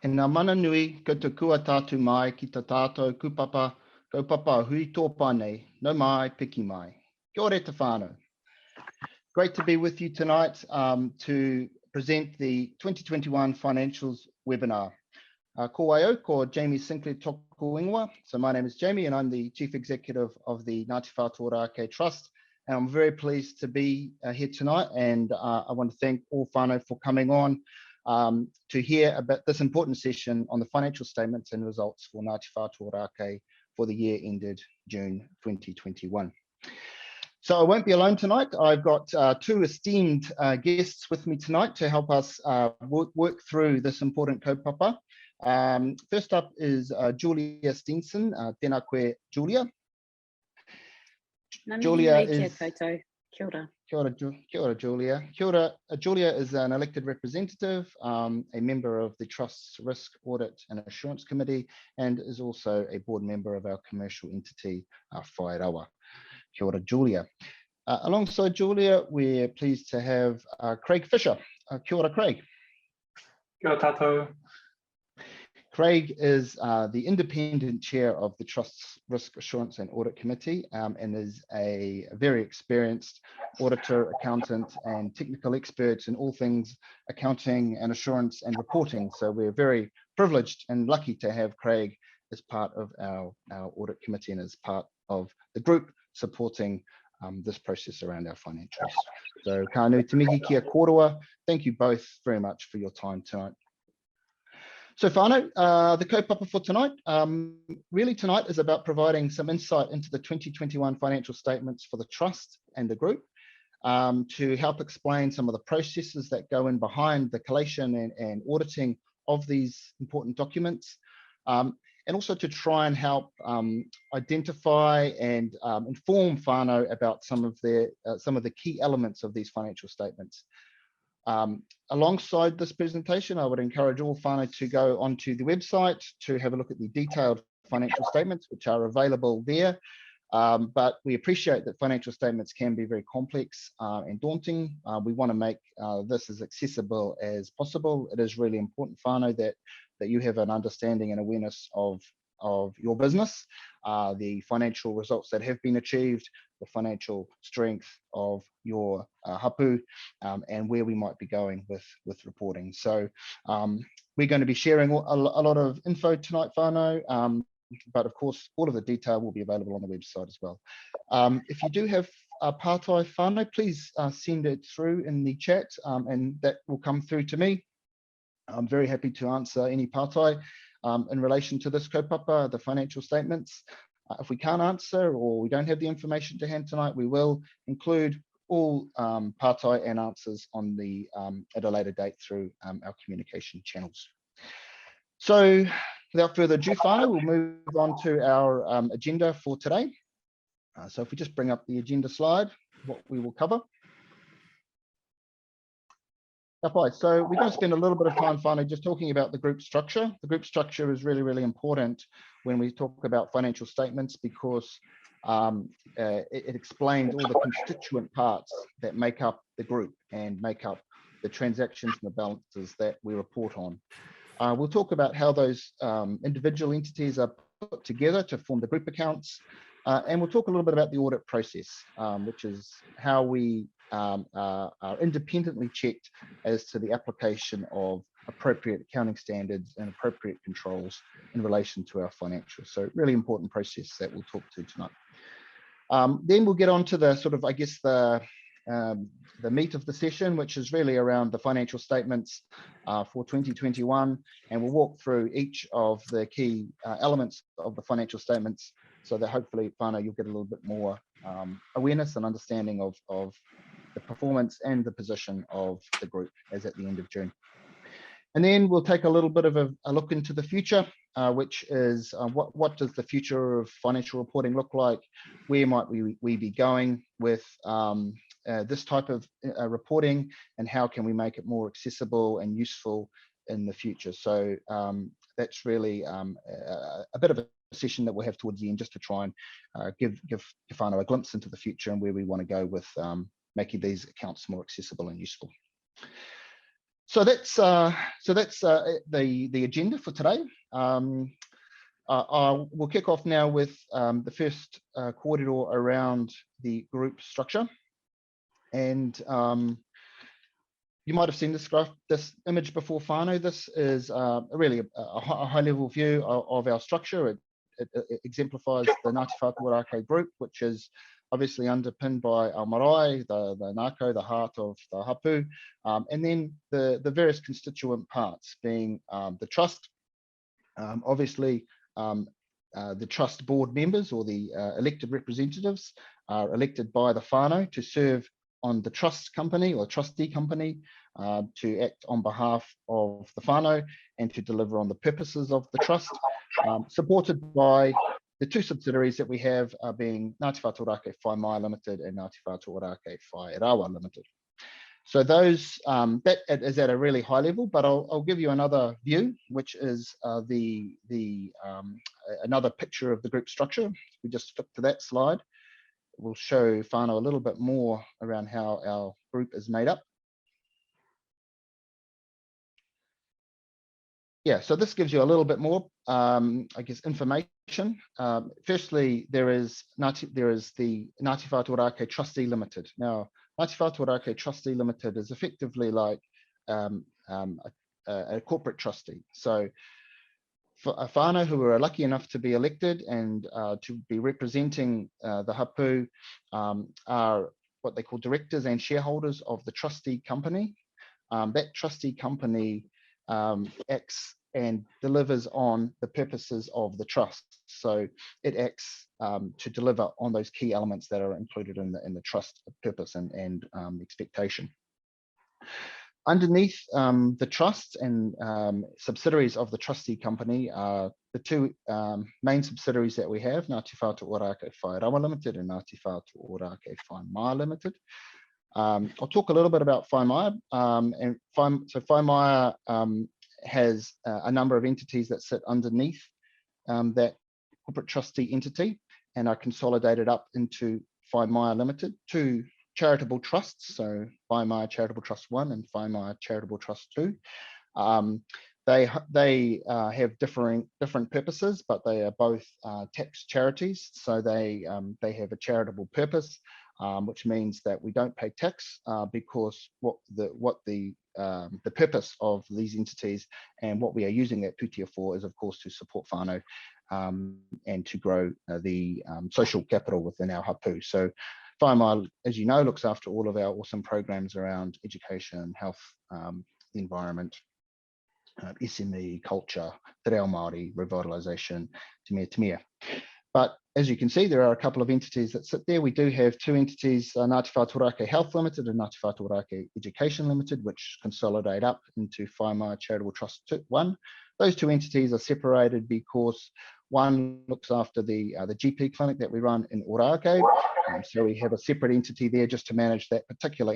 E ngā mana nui ko te kua tātu mai ki tā tātou kupapa, kaupapa hui tōpā nei, no mai, piki mai. Kia ora te whānau. Great to be with you tonight to present the 2021 Financials Webinar. Ko waio, ko Jamie Sinclair tōku ingoa. So my name is Jamie and I'm the Chief Executive of the Ngāti Whātua Ōrākei Trust. And I'm very pleased to be here tonight, and I want to thank all whānau for coming on to hear about this important session on the financial statements and results for Ngāti Whātua Ōrākei for the year ended June 2021. So I won't be alone tonight. I've got two esteemed guests with me tonight to help us work through this important kaupapa. First up is Julia Steenson. Tēnā koe, Julia. Julia is... Kia ora. Kia ora, Julia. Kia ora. Julia is an elected representative, a member of the Trust's Risk, Audit and Assurance Committee, and is also a board member of our commercial entity, Whairawa. Kia ora, Julia. Alongside Julia, we're pleased to have Craig Fisher. Kia ora, Craig. Kia ora tātou. Craig is the independent chair of the Trust's Risk Assurance and Audit Committee and is a very experienced auditor, accountant, and technical expert in all things accounting and assurance and reporting. So we're very privileged and lucky to have Craig as part of our audit committee and as part of the group supporting this process around our financials. So ka nui te mihi kia kōrua. Thank you both very much for your time tonight. So whānau, the kaupapa for tonight, really tonight is about providing some insight into the 2021 financial statements for the Trust and the group to help explain some of the processes that go in behind the collation and auditing of these important documents, and also to try and help identify and inform whānau about some of the key elements of these financial statements. Alongside this presentation, I would encourage all whānau to go onto the website to have a look at the detailed financial statements, which are available there. But we appreciate that financial statements can be very complex and daunting. We want to make this as accessible as possible. It is really important, whānau, that you have an understanding and awareness of your business, the financial results that have been achieved, the financial strength of your hapu, and where we might be going with reporting. So we're going to be sharing a lot of info tonight, whānau, but of course all of the detail will be available on the website as well. If you do have pātai, whānau, please send it through in the chat, and that will come through to me. I'm very happy to answer any pātai in relation to this kaupapa, the financial statements. If we can't answer or we don't have the information to hand tonight, we will include all pātai and answers on the at a later date through our communication channels. So without further ado, whānau, we'll move on to our agenda for today. So if we just bring up the agenda slide, what we will cover. So we're going to spend a little bit of time, whānau, just talking about the group structure. The group structure is really, really important when we talk about financial statements because it explains all the constituent parts that make up the group and make up the transactions and the balances that we report on. We'll talk about how those individual entities are put together to form the group accounts. And we'll talk a little bit about the audit process, which is how we are independently checked as to the application of appropriate accounting standards and appropriate controls in relation to our financials. So really important process that we'll talk to tonight. Then we'll get on to the sort of, I guess, the meat of the session, which is really around the financial statements for 2021. And we'll walk through each of the key elements of the financial statements so that hopefully, whānau, you'll get a little bit more awareness and understanding of the performance and the position of the group as at the end of June. And then we'll take a little bit of a look into the future, which is what does the future of financial reporting look like? Where might we be going with this type of reporting, and how can we make it more accessible and useful in the future? So that's really a bit of a session that we'll have towards the end, just to try and give whānau a glimpse into the future and where we want to go with making these accounts more accessible and useful. So that's the agenda for today. We'll kick off now with the first corridor around the group structure. And you might have seen this graph, this image before, Whānau. This is really a high-level view of our structure. It exemplifies the Ngāti Whātua Ōrākei group, which is obviously underpinned by our marae, the ngākau, the heart of the hapu, and then the various constituent parts being the trust, obviously the trust board members or the elected representatives are elected by the whānau to serve on the trust company or trustee company, to act on behalf of the whānau and to deliver on the purposes of the trust, supported by the two subsidiaries that we have, being Ngāti Whātua Ōrākei Whai Mai Limited and Ngāti Whātua Ōrākei Whai Rawa Limited. So those, that is at a really high level, but I'll give you another view, which is another picture of the group structure. We just flip to that slide. We'll show whānau a little bit more around how our group is made up. Yeah, so this gives you a little bit more, I guess, information. Firstly, there is the Ngāti Whātua Ōrākei Trustee Limited. Now, Ngāti Whātua Ōrākei Trustee Limited is effectively like a corporate trustee. So for a whānau who are lucky enough to be elected and to be representing the hapu are what they call directors and shareholders of the trustee company. That trustee company acts and delivers on the purposes of the trust. So it acts to deliver on those key elements that are included in the trust purpose and expectation. Underneath the trusts and subsidiaries of the trustee company are the two main subsidiaries that we have, Ngāti Whātua Ōrākei Whai Rawa Limited and Ngāti Whātua Ōrākei Whai Mai Limited. I'll talk a little bit about Whai Mai. So Whai Mai has a number of entities that sit underneath that corporate trustee entity and are consolidated up into Whai Mai Limited, two charitable trusts, so Whai Mai Charitable Trust 1 and Whai Mai Charitable Trust 2. They have different purposes, but they are both tax charities. So they have a charitable purpose, which means that we don't pay tax because what the purpose of these entities and what we are using that pūtea for is, of course, to support whānau and to grow the social capital within our hapu. So Whai Mai, as you know, looks after all of our awesome programs around education, health, the environment, SME, culture, te reo Māori, revitalisation, te mea. But as you can see, there are a couple of entities that sit there. We do have two entities, Ngāti Whātua Ōrākei Health Limited and Ngāti Whātua Ōrākei Education Limited, which consolidate up into Whai Mai Charitable Trust 1. Those two entities are separated because one looks after the GP clinic that we run in Ōrākei. So we have a separate entity there just to manage that particular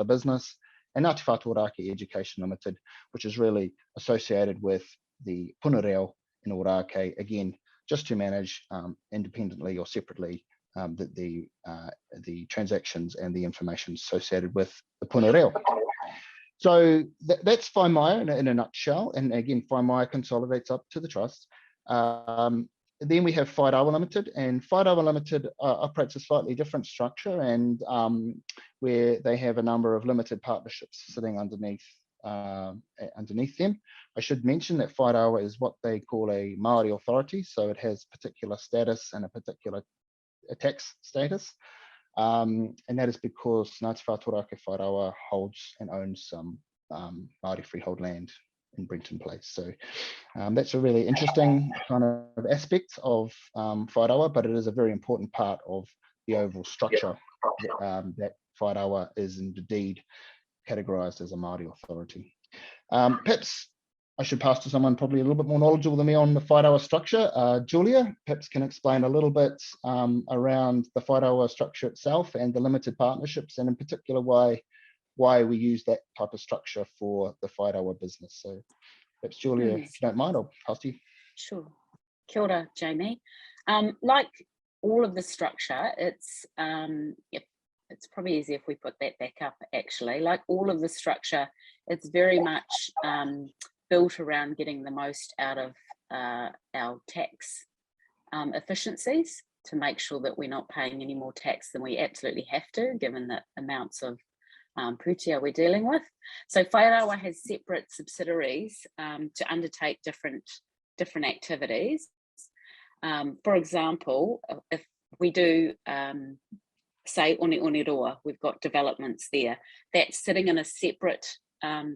business. And Ngāti Whātua Ōrākei Education Limited, which is really associated with the puna reo in Ōrākei, again, just to manage independently or separately the transactions and the information associated with the puna reo. So that's Whai Mai in a nutshell. And again, Whai Mai consolidates up to the trust. Then we have Whai Rawa Limited, and Whai Rawa Limited operates a slightly different structure, and where they have a number of limited partnerships sitting underneath them. I should mention that Whai Rawa is what they call a Māori authority, so it has particular status and a particular tax status, and that is because Ngāti Whātua Ōrākei Whai Rawa holds and owns some Māori freehold land in Brenton Place. So that's a really interesting kind of aspect of Whai Rawa, but it is a very important part of the overall structure that Whai Rawa is indeed categorised as a Māori authority. Perhaps I should pass to someone probably a little bit more knowledgeable than me on the Whai Rawa structure. Julia, perhaps can explain a little bit around the Whai Rawa structure itself and the limited partnerships, and in particular why we use that type of structure for the Whai Rawa business. So perhaps Julia, if you don't mind, I'll pass to you. Sure. Kia ora, Jamie. Like all of the structure, it's it's probably easier if we put that back up actually. Like all of the structure, it's very much built around getting the most out of our tax efficiencies to make sure that we're not paying any more tax than we absolutely have to, given the amounts of pūtea we're dealing with. So Whānau has separate subsidiaries to undertake different activities. For example, if we do say Oniroa, we've got developments there, that's sitting in a separate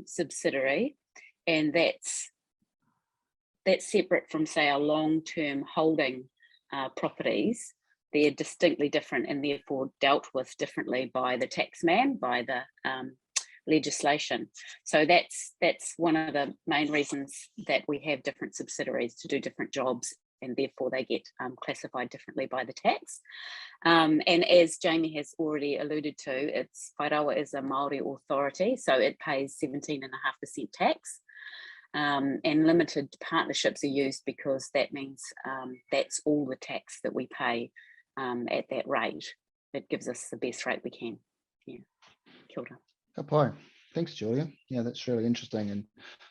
subsidiary, and that's separate from, say, our long-term holding properties. They're distinctly different and therefore dealt with differently by the taxman, by the legislation. So that's one of the main reasons that we have different subsidiaries to do different jobs, and therefore they get classified differently by the tax. And as Jamie has already alluded to, it's Whairawa is a Māori authority, so it pays 17.5% tax. And limited partnerships are used because that means that's all the tax that we pay at that rate. It gives us the best rate we can. Yeah, kia ora. Ka pai. Thanks, Julia. Yeah, that's really interesting. And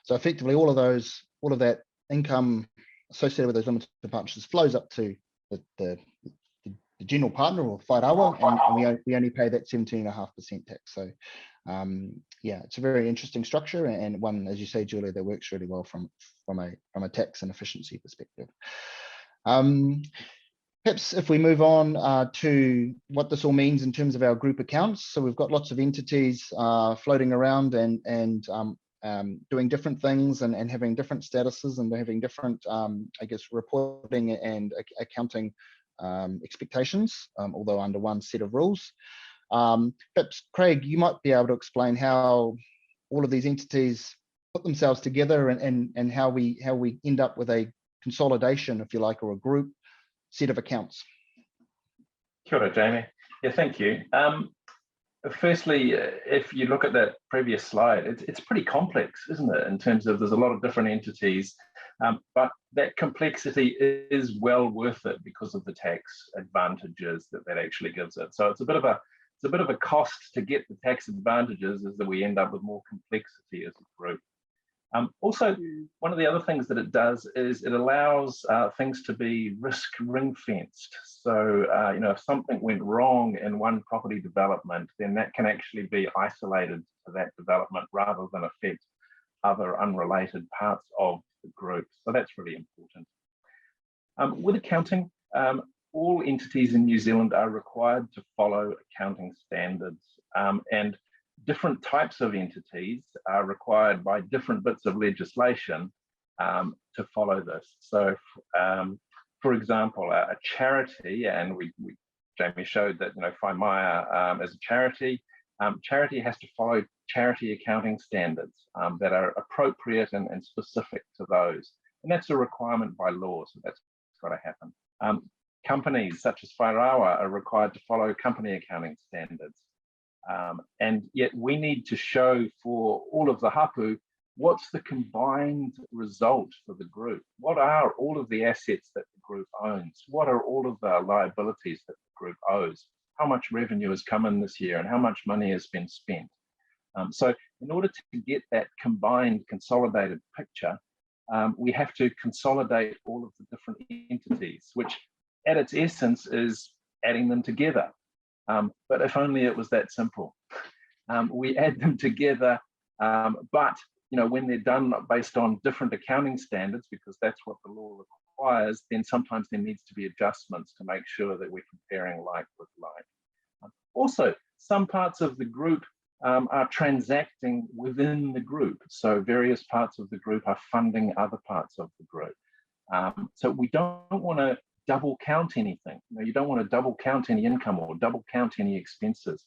so effectively all of that income associated with those limited partnerships flows up to the general partner or Whairawa, and we only pay that 17.5% tax. So yeah, it's a very interesting structure, and one, as you say, Julia, that works really well from a tax and efficiency perspective. Perhaps if we move on to what this all means in terms of our group accounts. So we've got lots of entities floating around and doing different things and having different statuses and having different, I guess, reporting and accounting expectations, although under one set of rules. Perhaps, Craig, you might be able to explain how all of these entities put themselves together and how we end up with a consolidation, if you like, or a group set of accounts. Kia ora, Jamie. Yeah, thank you. Firstly, if you look at that previous slide, it's pretty complex, isn't it? In terms of there's a lot of different entities, but that complexity is well worth it because of the tax advantages that actually gives it. So it's a bit of a cost to get the tax advantages, is that we end up with more complexity as a group. Also, one of the other things that it does is it allows things to be risk ring fenced. So, you know, if something went wrong in one property development, then that can actually be isolated to that development rather than affect other unrelated parts of the group. So that's really important. With accounting, all entities in New Zealand are required to follow accounting standards, and different types of entities are required by different bits of legislation to follow this. So, for example, a charity, and Jamie showed that, you know, Whaimaya as a charity, charity has to follow charity accounting standards that are appropriate and specific to those, and that's a requirement by law. So that's got to happen. Companies such as Whairawa are required to follow company accounting standards. And yet we need to show for all of the hapu, what's the combined result for the group? What are all of the assets that the group owns? What are all of the liabilities that the group owes? How much revenue has come in this year and how much money has been spent? So in order to get that combined consolidated picture, we have to consolidate all of the different entities, which at its essence is adding them together. But if only it was that simple. We add them together, but you know, when they're done based on different accounting standards, because that's what the law requires, then sometimes there needs to be adjustments to make sure that we're comparing like with like. Also, some parts of the group are transacting within the group. So various parts of the group are funding other parts of the group. So we don't want to double count anything. You know, you don't want to double count any income or double count any expenses.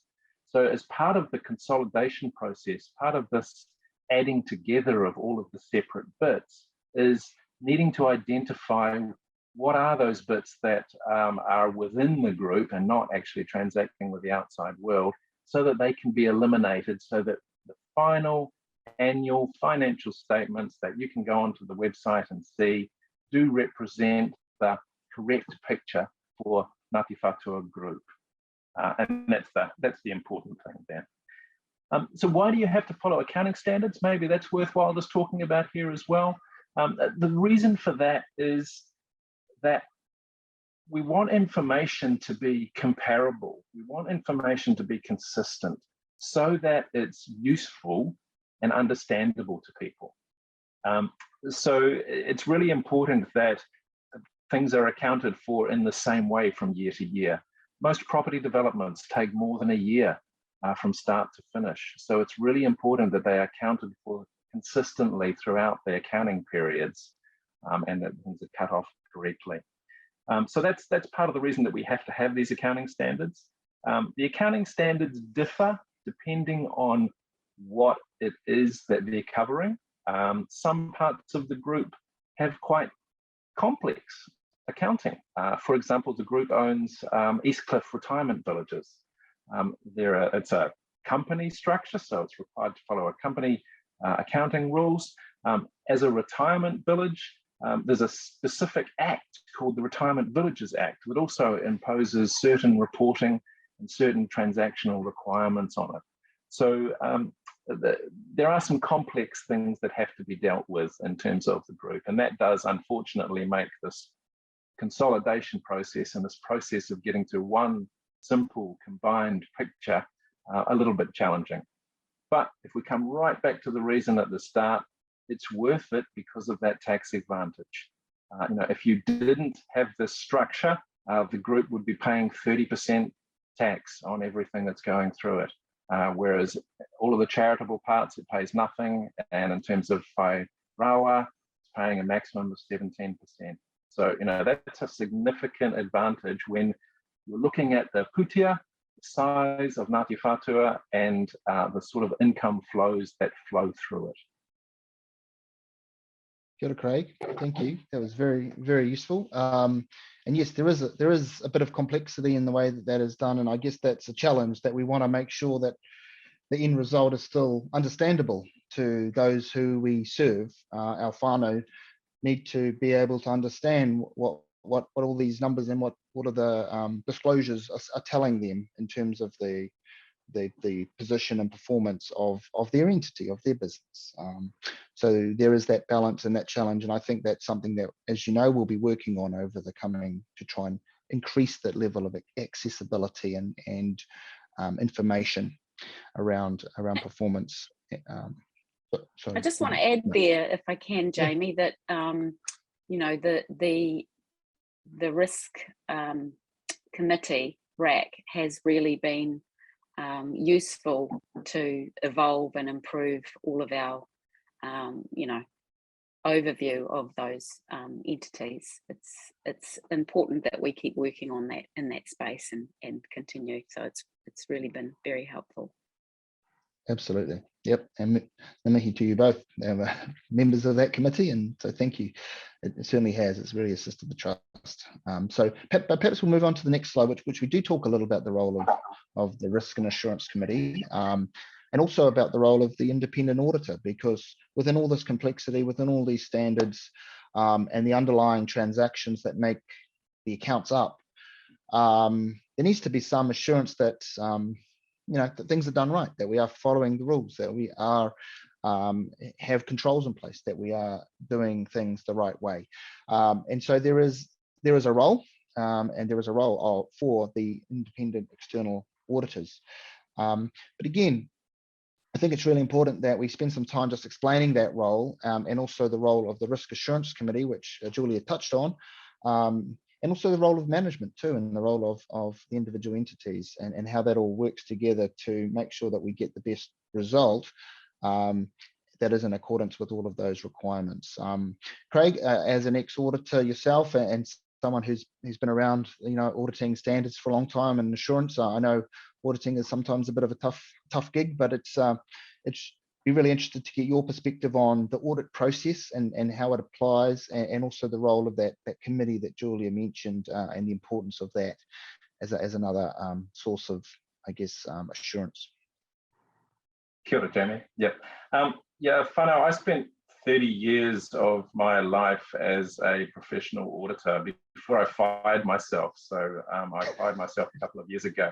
So as part of the consolidation process, part of this adding together of all of the separate bits is needing to identify what are those bits that are within the group and not actually transacting with the outside world, so that they can be eliminated, so that the final annual financial statements that you can go onto the website and see do represent the correct picture for Ngāti Whātua Group. and that's the important thing there. So why do you have to follow accounting standards? Maybe that's worthwhile just talking about here as well. The reason for that is that we want information to be comparable. We want information to be consistent so that it's useful and understandable to people. So it's really important that things are accounted for in the same way from year to year. Most property developments take more than a year from start to finish. So it's really important that they are accounted for consistently throughout the accounting periods, and that things are cut off correctly. So that's part of the reason that we have to have these accounting standards. The accounting standards differ depending on what it is that they're covering. Some parts of the group have quite complex accounting. For example, the group owns East Cliff Retirement Villages. It's a company structure, so it's required to follow a company accounting rules. As a retirement village, there's a specific act called the Retirement Villages Act that also imposes certain reporting and certain transactional requirements on it. So there are some complex things that have to be dealt with in terms of the group, and that does unfortunately make this consolidation process and this process of getting to one simple combined picture a little bit challenging. But if we come right back to the reason at the start, it's worth it because of that tax advantage. If you didn't have this structure, the group would be paying 30% tax on everything that's going through it. Whereas all of the charitable parts, it pays nothing. And in terms of Whai Rawa, it's paying a maximum of 17%. So, that's a significant advantage when you're looking at the putia, the size of Ngāti Whātua, and the sort of income flows that flow through it. Kia ora, Craig. Thank you. That was very, very useful. And yes, there is a bit of complexity in the way that is done, and I guess that's a challenge that we want to make sure that the end result is still understandable to those who we serve. Our whānau need to be able to understand what all these numbers and what are the disclosures are telling them in terms of the position and performance of their entity, of their business. So there is that balance and that challenge, and I think that's something that, as you know, we'll be working on over the coming to try and increase that level of accessibility and information around performance. I just want to add there, if I can, Jamie, that the risk committee RAC has really been useful to evolve and improve all of our overview of those entities. It's important that we keep working on that in that space and continue. So it's really been very helpful. Absolutely. Yep. And mihi to you both, members of that committee, and so thank you. It certainly has. It's really assisted the trust. So perhaps we'll move on to the next slide, which we do talk a little about the role of the Risk and Assurance Committee, and also about the role of the independent auditor, because within all this complexity, within all these standards, and the underlying transactions that make the accounts up, there needs to be some assurance that that things are done right, that we are following the rules, that we are have controls in place, that we are doing things the right way. And so there is a role, and there is a role for the independent external auditors. But again, I think it's really important that we spend some time just explaining that role, and also the role of the Risk Assurance Committee, which Julia touched on, and also the role of management too, and the role of the individual entities, and how that all works together to make sure that we get the best result that is in accordance with all of those requirements. Craig, as an ex-auditor yourself and someone who's been around, auditing standards for a long time and assurance, I know auditing is sometimes a bit of a tough gig, but it's be really interested to get your perspective on the audit process and how it applies, and also the role of that committee that Julia mentioned, and the importance of that as another source of, I guess, assurance. Kia ora, Jamie. Yep. Whānau, I spent 30 years of my life as a professional auditor before I fired myself. So I fired myself a couple of years ago.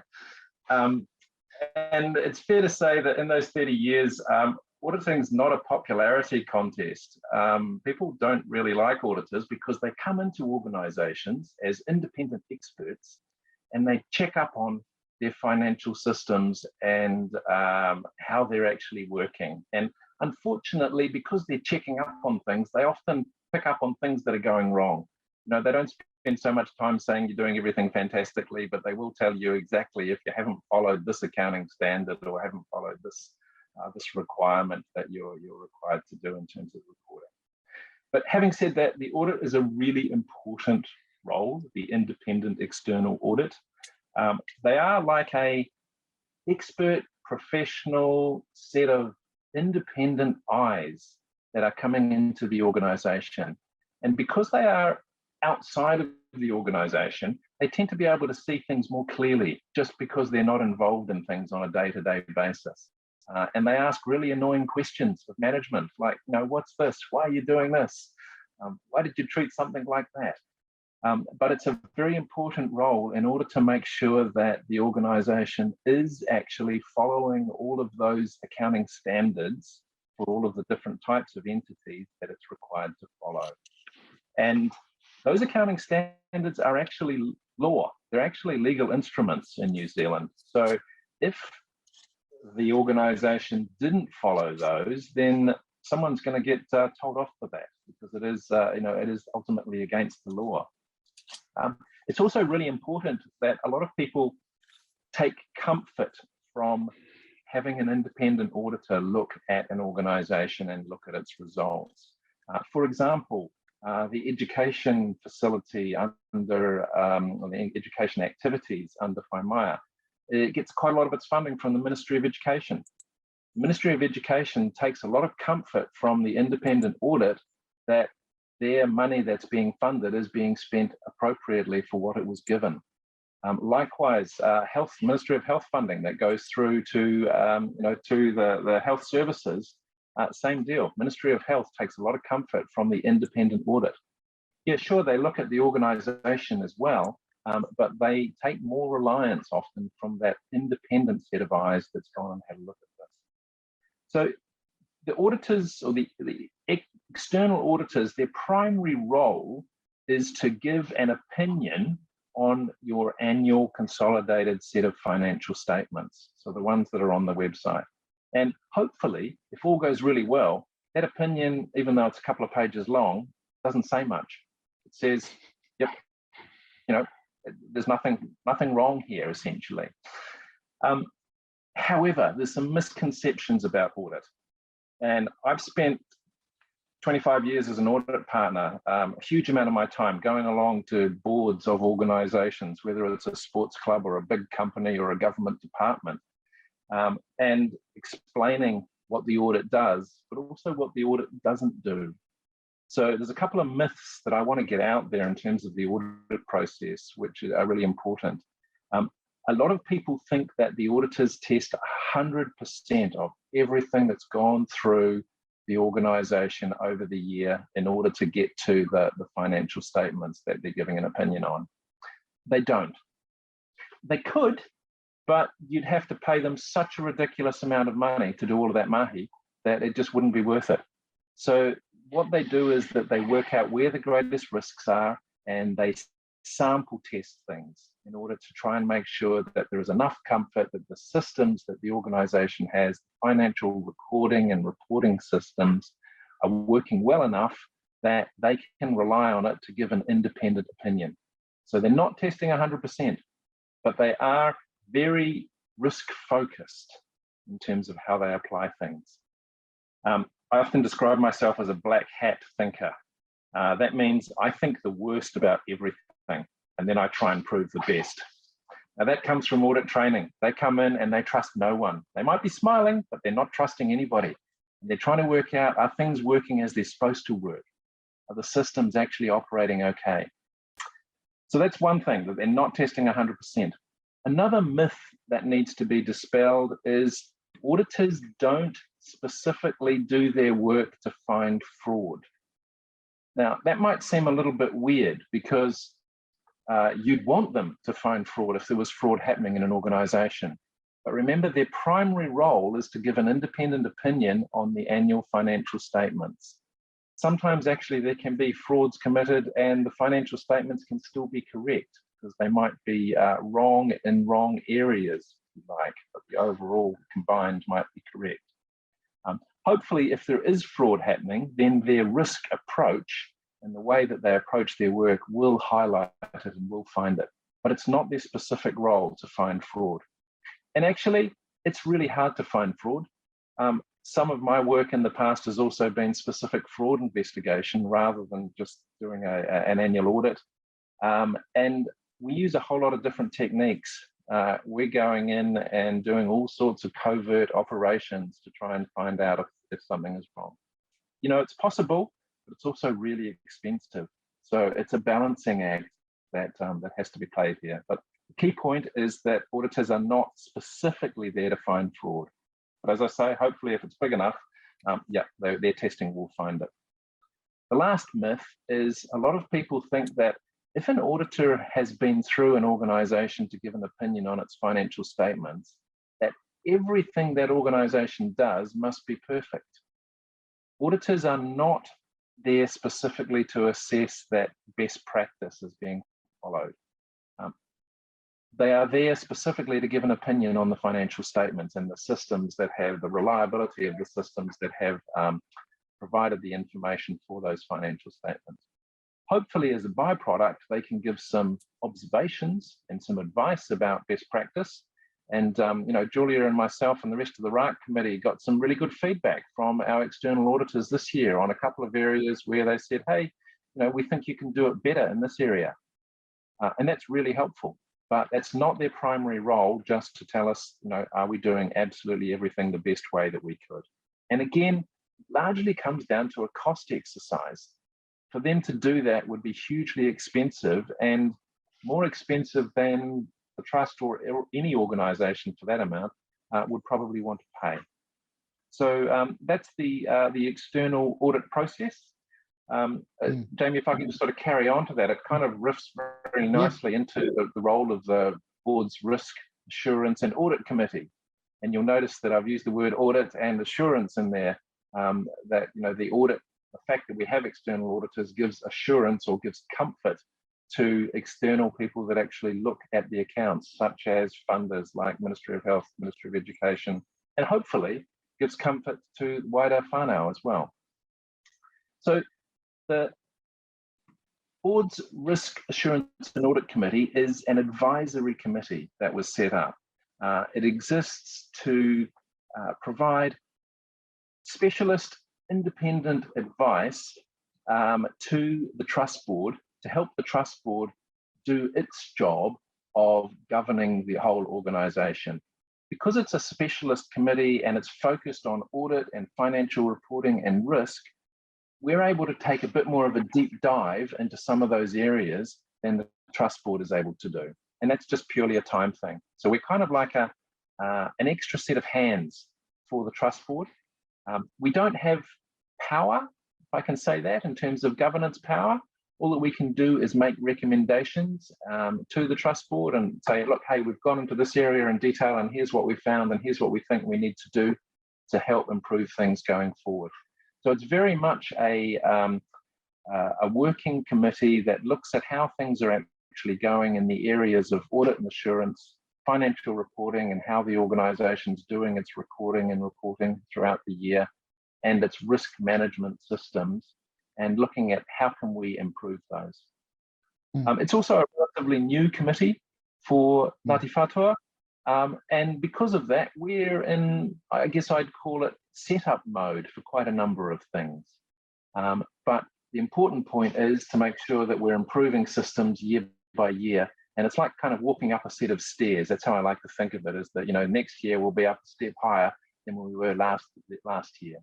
And it's fair to say that in those 30 years, auditing is not a popularity contest. People don't really like auditors because they come into organizations as independent experts and they check up on their financial systems and how they're actually working. And unfortunately, because they're checking up on things, they often pick up on things that are going wrong. You know, they don't spend so much time saying you're doing everything fantastically, but they will tell you exactly if you haven't followed this accounting standard or haven't followed this this requirement that you're required to do in terms of reporting. But having said that, the audit is a really important role, the independent external audit. They are like a expert professional set of independent eyes that are coming into the organization. And because they are outside of the organization, they tend to be able to see things more clearly just because they're not involved in things on a day-to-day basis. And they ask really annoying questions of management, like, you know, what's this? Why are you doing this? Why did you treat something like that? But it's a very important role in order to make sure that the organization is actually following all of those accounting standards for all of the different types of entities that it's required to follow. And those accounting standards are actually law. They're actually legal instruments in New Zealand. So if the organization didn't follow those, then someone's going to get told off for that, because it is, you know, it is ultimately against the law. It's also really important that a lot of people take comfort from having an independent auditor look at an organization and look at its results. For example, the education facility under the education activities under Whaimaya, it gets quite a lot of its funding from the Ministry of Education. The Ministry of Education takes a lot of comfort from the independent audit that their money that's being funded is being spent appropriately for what it was given. Likewise, Ministry of Health funding that goes through to, you know, to the health services, same deal. Ministry of Health takes a lot of comfort from the independent audit. Yeah, sure, they look at the organization as well, but they take more reliance often from that independent set of eyes that's gone and had a look at this. So the auditors, or the external auditors, their primary role is to give an opinion on your annual consolidated set of financial statements, so the ones that are on the website. And hopefully, if all goes really well, that opinion, even though it's a couple of pages long, doesn't say much. It says, yep, you know, there's nothing wrong here, essentially. However, there's some misconceptions about audit. And I've spent 25 years as an audit partner, a huge amount of my time going along to boards of organizations, whether it's a sports club or a big company or a government department, and explaining what the audit does, but also what the audit doesn't do. So there's a couple of myths that I want to get out there in terms of the audit process, which are really important. A lot of people think that the auditors test 100% of everything that's gone through the organization over the year in order to get to the financial statements that they're giving an opinion on. They don't. They could, but you'd have to pay them such a ridiculous amount of money to do all of that mahi that it just wouldn't be worth it. So what they do is that they work out where the greatest risks are and they sample test things in order to try and make sure that there is enough comfort that the systems that the organization has, financial recording and reporting systems, are working well enough that they can rely on it to give an independent opinion. So they're not testing 100%, but they are very risk focused in terms of how they apply things. I often describe myself as a black hat thinker. That means I think the worst about everything, and then I try and prove the best. Now that comes from audit training. They come in and they trust no one. They might be smiling, but they're not trusting anybody. And they're trying to work out, are things working as they're supposed to work? Are the systems actually operating okay? So that's one thing, that they're not testing 100%. Another myth that needs to be dispelled is auditors don't specifically do their work to find fraud. Now, that might seem a little bit weird because you'd want them to find fraud if there was fraud happening in an organization. But remember, their primary role is to give an independent opinion on the annual financial statements. Sometimes actually there can be frauds committed and the financial statements can still be correct because they might be wrong in wrong areas, like, but the overall combined might be correct. Hopefully, if there is fraud happening, then their risk approach and the way that they approach their work will highlight it and will find it. But it's not their specific role to find fraud. And actually, it's really hard to find fraud. Some of my work in the past has also been specific fraud investigation rather than just doing an annual audit. And we use a whole lot of different techniques. We're going in and doing all sorts of covert operations to try and find out if something is wrong. You know, it's possible, but it's also really expensive. So it's a balancing act that has to be played here. But the key point is that auditors are not specifically there to find fraud. But as I say, hopefully if it's big enough, yeah, their testing will find it. The last myth is a lot of people think that if an auditor has been through an organization to give an opinion on its financial statements, that everything that organization does must be perfect. Auditors are not there specifically to assess that best practice is being followed. They are there specifically to give an opinion on the financial statements and the systems that have the reliability of the systems that have provided the information for those financial statements. Hopefully, as a byproduct, they can give some observations and some advice about best practice. And you know, Julia and myself and the rest of the RARC committee got some really good feedback from our external auditors this year on a couple of areas where they said, hey, you know, we think you can do it better in this area. And that's really helpful. But that's not their primary role, just to tell us, you know, are we doing absolutely everything the best way that we could? And again, largely comes down to a cost exercise. For them to do that would be hugely expensive and more expensive than the trust or any organization for that amount would probably want to pay. So that's the external audit process. Jamie, if I can just sort of carry on to that, it kind of riffs very nicely into the role of the board's risk assurance and audit committee. And you'll notice that I've used the word audit and assurance in there, that, you know, the audit, the fact that we have external auditors gives assurance or gives comfort to external people that actually look at the accounts, such as funders like Ministry of Health, Ministry of Education, and hopefully gives comfort to wider whānau as well. So the board's Risk Assurance and Audit Committee is an advisory committee that was set up. It exists to provide specialist independent advice to the trust board to help the trust board do its job of governing the whole organization. Because it's a specialist committee and it's focused on audit and financial reporting and risk, we're able to take a bit more of a deep dive into some of those areas than the trust board is able to do. And that's just purely a time thing. So we're kind of like an extra set of hands for the trust board. We don't have power, if I can say that, in terms of governance power. All that we can do is make recommendations to the trust board and say, look, hey, we've gone into this area in detail and here's what we found and here's what we think we need to do to help improve things going forward. So it's very much a working committee that looks at how things are actually going in the areas of audit and assurance, financial reporting, and how the organization's doing its recording and reporting throughout the year, and its risk management systems, and looking at how can we improve those. It's also a relatively new committee for Ngāti Whātua, and because of that, we're in, I guess I'd call it, setup mode for quite a number of things. But the important point is to make sure that we're improving systems year by year. And it's like kind of walking up a set of stairs. That's how I like to think of it, is that, you know, next year we'll be up a step higher than we were last year.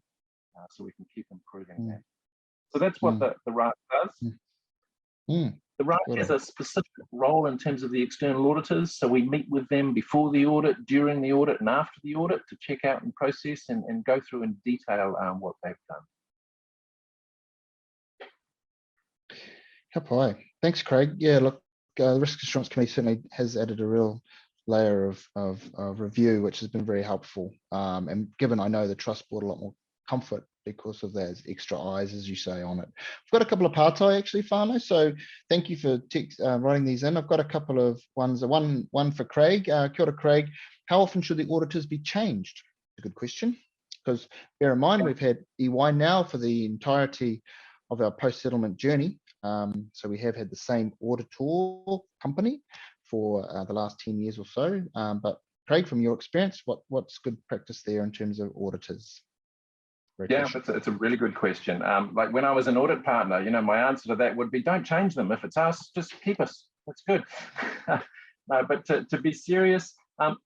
So we can keep improving that. So that's what the RARC does. The RAC has a specific role in terms of the external auditors. So we meet with them before the audit, during the audit, and after the audit to check out and process and go through in detail what they've done. Kapai. Thanks, Craig. Yeah, look, the Risk Assurance Committee certainly has added a real layer of review, which has been very helpful. And given I know the trust brought a lot more comfort because of those extra eyes, as you say, on it. I've got a couple of partai actually, Whānau, so thank you for writing these in. I've got a couple of ones, one for Craig. Kia ora, Craig. How often should the auditors be changed? A good question, because bear in mind, we've had EY now for the entirety of our post-settlement journey. So we have had the same auditor company for the last 10 years or so. But Craig, from your experience, what's good practice there in terms of auditors? Yeah, it's a really good question. Like when I was an audit partner, you know, my answer to that would be, don't change them. If it's us, just keep us. That's good. No, but to be serious,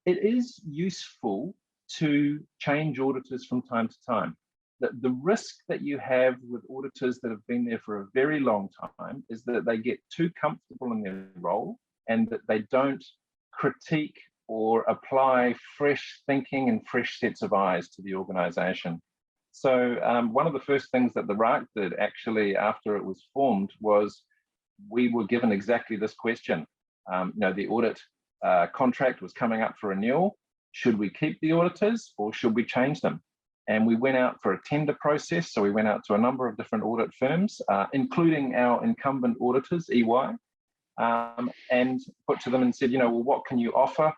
it is useful to change auditors from time to time. The risk that you have with auditors that have been there for a very long time is that they get too comfortable in their role and that they don't critique or apply fresh thinking and fresh sets of eyes to the organization. So one of the first things that the RAC did actually after it was formed was we were given exactly this question. You know, the audit contract was coming up for renewal. Should we keep the auditors or should we change them? And we went out for a tender process. So we went out to a number of different audit firms, including our incumbent auditors, EY, and put to them and said, you know, well, what can you offer?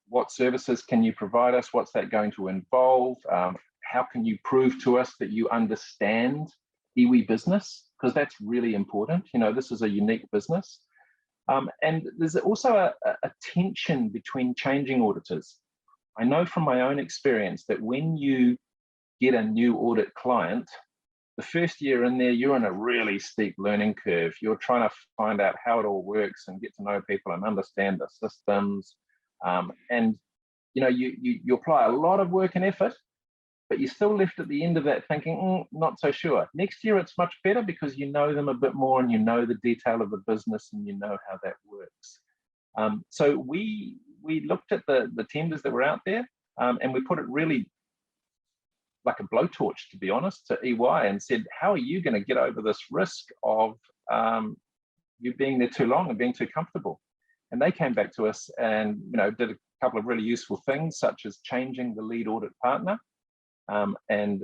What services can you provide us? What's that going to involve? How can you prove to us that you understand iwi business? Because that's really important. You know, this is a unique business. And there's also a tension between changing auditors. I know from my own experience that when you get a new audit client, the first year in there, you're on a really steep learning curve. You're trying to find out how it all works and get to know people and understand the systems. And you know, you apply a lot of work and effort, but you're still left at the end of that thinking, not so sure. Next year, it's much better because you know them a bit more and you know the detail of the business and you know how that works. So we looked at the tenders that were out there and we put it really like a blowtorch, to be honest, to EY and said, how are you going to get over this risk of you being there too long and being too comfortable? And they came back to us and, you know, did a couple of really useful things, such as changing the lead audit partner, and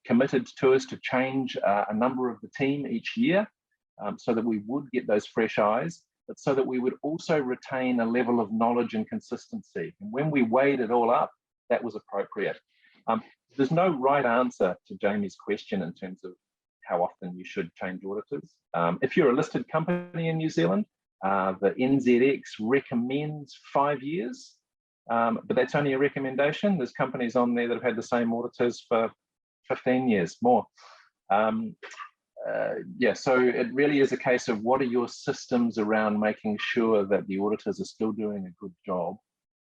committed to us to change a number of the team each year, so that we would get those fresh eyes, but so that we would also retain a level of knowledge and consistency. And when we weighed it all up, that was appropriate. There's no right answer to Jamie's question in terms of how often you should change auditors. If you're a listed company in New Zealand, the NZX recommends 5 years, but that's only a recommendation. There's companies on there that have had the same auditors for 15 years more. Yeah, so it really is a case of what are your systems around making sure that the auditors are still doing a good job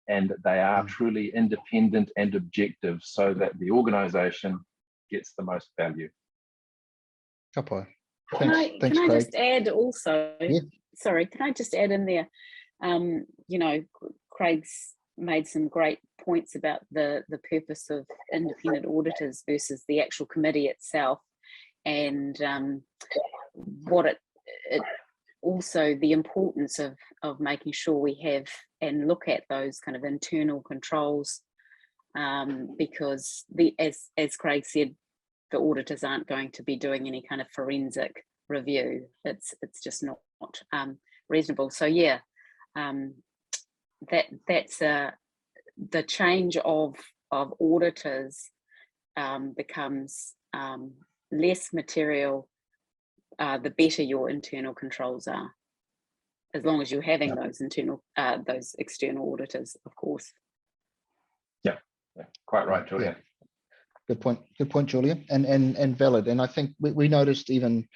and that they are truly independent and objective so that the organization gets the most value. Kapai. Can I just add also, yeah. Sorry, can I just add in there, you know, Craig's made some great points about the purpose of independent auditors versus the actual committee itself, and what it also the importance of making sure we have and look at those kind of internal controls, because as Craig said, the auditors aren't going to be doing any kind of forensic review. It's just not reasonable. So yeah, that's the change of auditors becomes less material the better your internal controls are, as long as you're having those external auditors, of course. Yeah, quite right, Julia. Good point, Julia, and valid. And I think we noticed even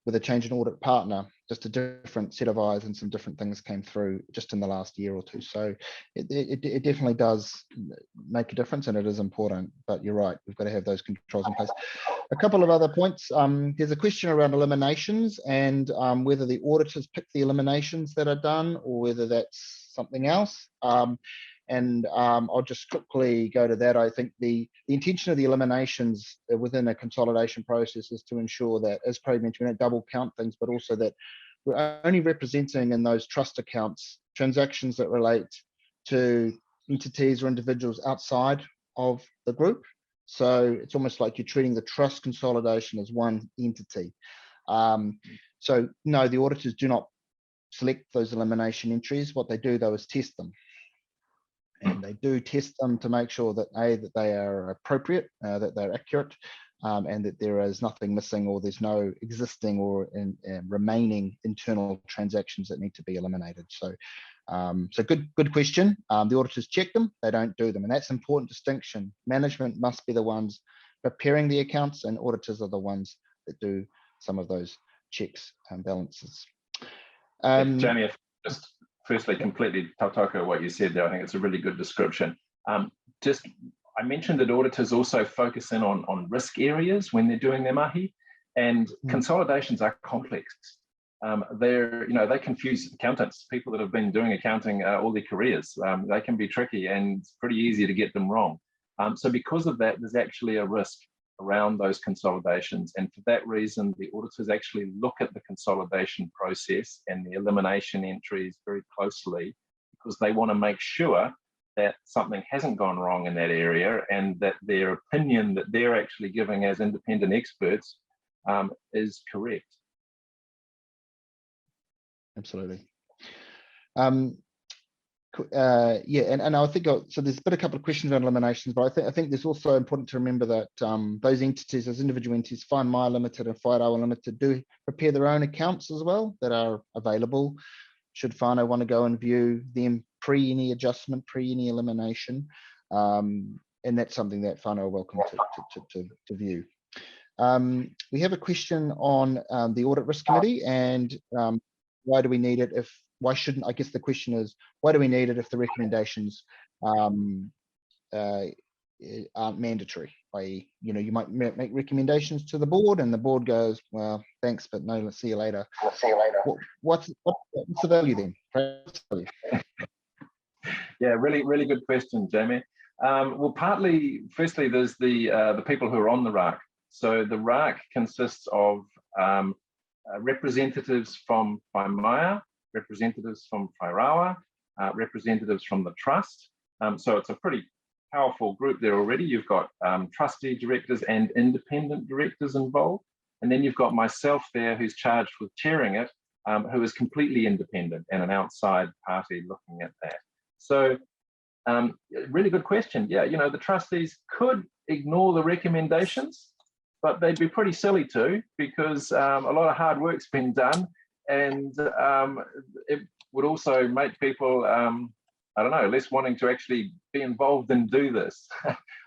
with a change in audit partner, just a different set of eyes and some different things came through just in the last year or two. So it definitely does make a difference and it is important, but you're right, we've got to have those controls in place. a couple of other points. There's a question around eliminations and whether the auditors pick the eliminations that are done or whether that's something else. I'll just quickly go to that. I think the intention of the eliminations within a consolidation process is to ensure that, as Craig mentioned, we don't double count things, but also that we're only representing in those trust accounts transactions that relate to entities or individuals outside of the group. So it's almost like you're treating the trust consolidation as one entity. So no, the auditors do not select those elimination entries. What they do though is test them. And they do test them to make sure that that they are appropriate, that they're accurate, and that there is nothing missing or there's no existing or remaining internal transactions that need to be eliminated. So, so good question. The auditors check them; they don't do them, and that's an important distinction. Management must be the ones preparing the accounts, and auditors are the ones that do some of those checks and balances. Jamie, if just firstly, completely tautoko what you said there. I think it's a really good description. I mentioned that auditors also focus in on risk areas when they're doing their mahi, and consolidations are complex. They confuse accountants, people that have been doing accounting all their careers. They can be tricky and it's pretty easy to get them wrong. So because of that, there's actually a risk around those consolidations. And for that reason, the auditors actually look at the consolidation process and the elimination entries very closely, because they want to make sure that something hasn't gone wrong in that area and that their opinion that they're actually giving as independent experts is correct. Absolutely. Yeah, and I think so. There's been a couple of questions on eliminations, but I think there's also important to remember that those entities, those individual entities, Whānau Limited and Whānau Limited, do prepare their own accounts as well that are available. Should Whānau want to go and view them pre any adjustment, pre any elimination, and that's something that Whānau are welcome to view. We have a question on the Audit Risk Committee and why do we need it if, why shouldn't, I guess the question is, why do we need it if the recommendations aren't mandatory? I.e., you might make recommendations to the board and the board goes, well, thanks, but no, let's see you later. What's the value then? Yeah, really good question, Jamie. Well, firstly, there's the people who are on the RAC. So the RAC consists of representatives from Whaimaya, representatives from Whairawa, representatives from the trust. So it's a pretty powerful group there already. You've got trustee directors and independent directors involved. And then you've got myself there who's charged with chairing it, who is completely independent and an outside party looking at that. So really good question. Yeah, the trustees could ignore the recommendations, but they'd be pretty silly to, because a lot of hard work's been done, and it would also make people, I don't know, less wanting to actually be involved and do this.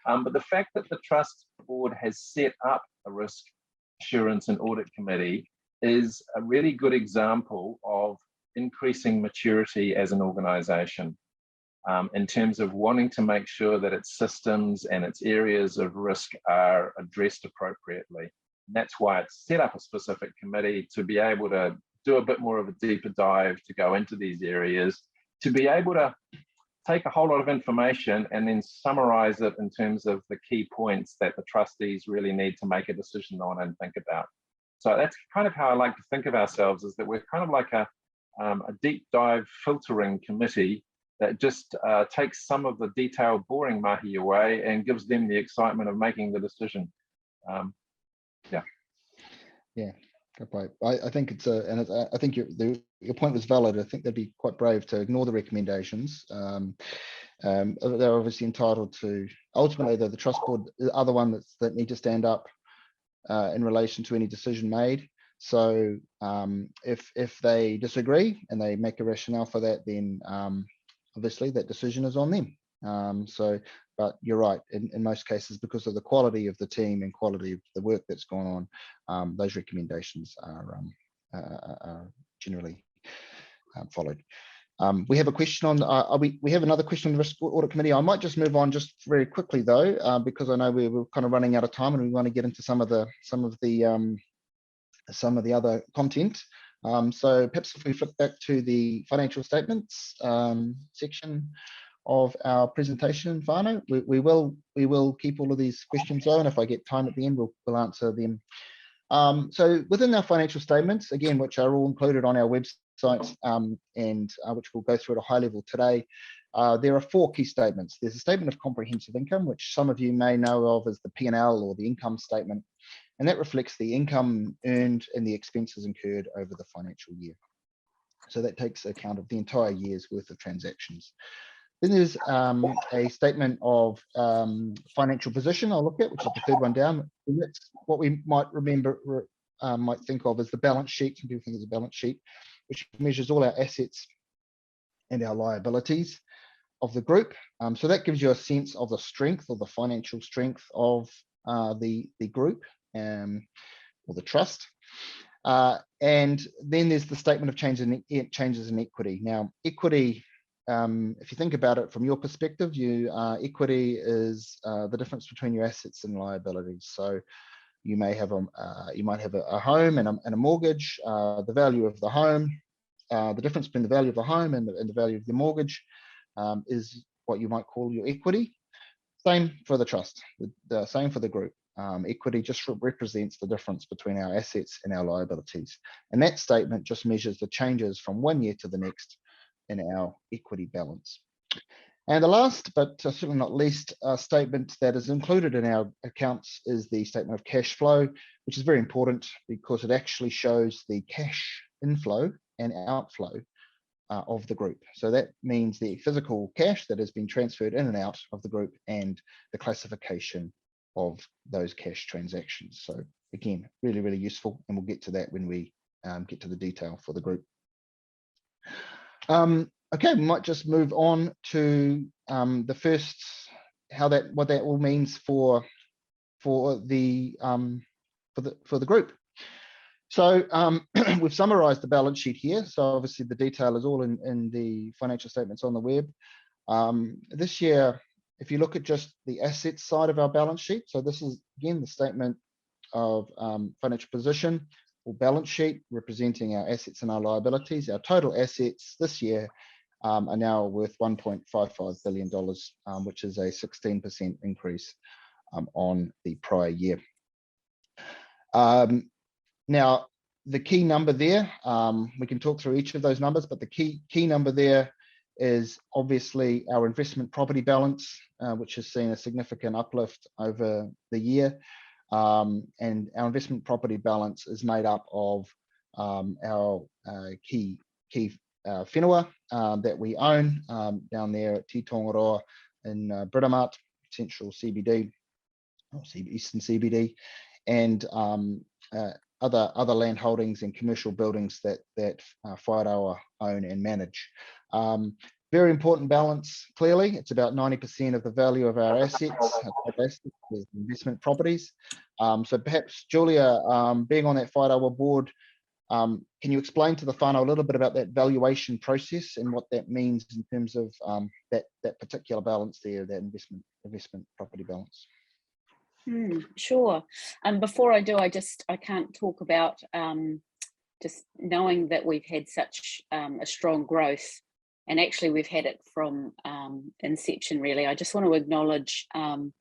But the fact that the trust board has set up a risk assurance and audit committee is a really good example of increasing maturity as an organization, in terms of wanting to make sure that its systems and its areas of risk are addressed appropriately. And that's why it's set up a specific committee to be able to do a bit more of a deeper dive, to go into these areas, to be able to take a whole lot of information and then summarize it in terms of the key points that the trustees really need to make a decision on and think about. So that's kind of how I like to think of ourselves, is that we're kind of like a deep dive filtering committee that just takes some of the detailed, boring mahi away and gives them the excitement of making the decision. Yeah, good point. I think it's I think your point was valid. I think they'd be quite brave to ignore the recommendations. They're obviously entitled to. Ultimately, though, the trust board are the one that need to stand up in relation to any decision made. So if they disagree and they make a rationale for that, then obviously that decision is on them. But you're right, in most cases, because of the quality of the team and quality of the work that's gone on, those recommendations are generally followed. We have a question on, we have another question on the Risk Audit Committee. I might just move on just very quickly though, because I know we're kind of running out of time and we want to get into some of the other content. So perhaps if we flip back to the financial statements section of our presentation, Whānau, we will keep all of these questions though, and if I get time at the end, we'll answer them. So within our financial statements, again, which are all included on our website, and which we'll go through at a high level today, there are 4 key statements. There's a statement of comprehensive income, which some of you may know of as the P&L or the income statement, and that reflects the income earned and the expenses incurred over the financial year. So that takes account of the entire year's worth of transactions. Then there's a statement of financial position I'll look at, which is the 3rd one down. And that's what we might might think of as the balance sheet. Some people think it's a balance sheet, which measures all our assets and our liabilities of the group. So that gives you a sense of the strength or the financial strength of the group or the trust. And then there's the statement of changes in equity. Now, equity, if you think about it from your perspective, equity is the difference between your assets and liabilities. So you may have you might have a home and a mortgage. The value of the home, the difference between the value of the home and the value of the mortgage is what you might call your equity. Same for the trust, the same for the group. Equity just represents the difference between our assets and our liabilities. And that statement just measures the changes from one year to the next in our equity balance. And the last, but certainly not least, statement that is included in our accounts is the statement of cash flow, which is very important because it actually shows the cash inflow and outflow of the group. So that means the physical cash that has been transferred in and out of the group and the classification of those cash transactions. So again, really, really useful, and we'll get to that when we get to the detail for the group. Okay, we might just move on to the first, what that all means for the group. So we've summarized the balance sheet here. So obviously the detail is all in the financial statements on the web. This year, if you look at just the assets side of our balance sheet, so this is again the statement of financial position or balance sheet representing our assets and our liabilities. Our total assets this year are now worth $1.55 billion, which is a 16% increase on the prior year. Now, the key number there, we can talk through each of those numbers, but the key number there is obviously our investment property balance, which has seen a significant uplift over the year. And our investment property balance is made up of our key whenua that we own down there at Tītongaroa in Britomart, Central CBD, or Eastern CBD, and other land holdings and commercial buildings that Whānau own and manage. Very important balance, clearly. It's about 90% of the value of our assets, with investment properties. So perhaps, Julia, being on that Whānau board, can you explain to the whānau a little bit about that valuation process and what that means in terms of that particular balance there, that investment property balance? Sure. Before I do, I can't talk about just knowing that we've had such a strong growth, and actually we've had it from inception, really. I just want to acknowledge the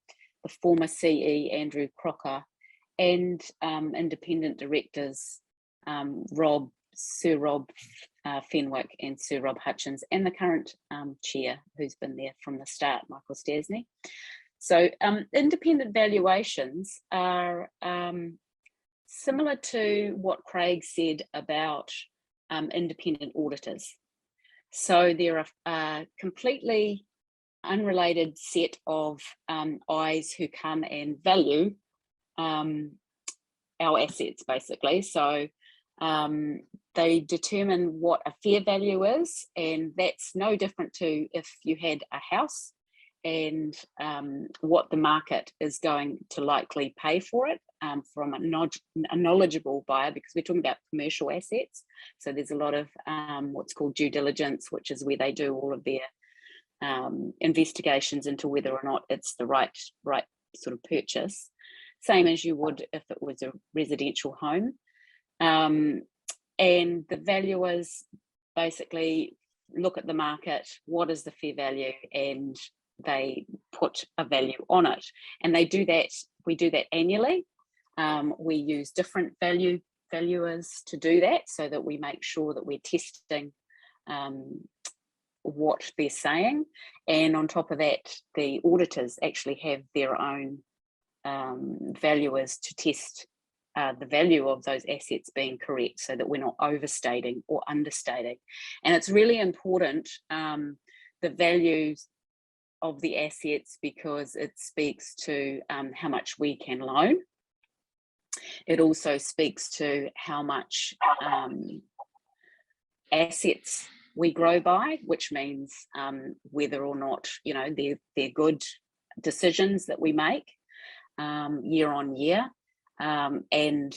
former CE, Andrew Crocker, and independent directors, Sir Rob Fenwick and Sir Rob Hutchins, and the current chair, who's been there from the start, Michael Stasny. So independent valuations are similar to what Craig said about independent auditors. So they're a completely unrelated set of eyes who come and value our assets, basically. So they determine what a fair value is, and that's no different to if you had a house and what the market is going to likely pay for it from a knowledgeable buyer, because we're talking about commercial assets. So there's a lot of what's called due diligence, which is where they do all of their investigations into whether or not it's the right sort of purchase, same as you would if it was a residential home. And the valuers basically look at the market, what is the fair value, and they put a value on it. And they do that, we do that annually. We use different valuers to do that, so that we make sure that we're testing what they're saying. And on top of that, the auditors actually have their own valuers to test the value of those assets being correct, so that we're not overstating or understating. And it's really important, the values of the assets, because it speaks to how much we can loan. It also speaks to how much assets we grow by, which means whether or not, you know, they're good decisions that we make year on year. And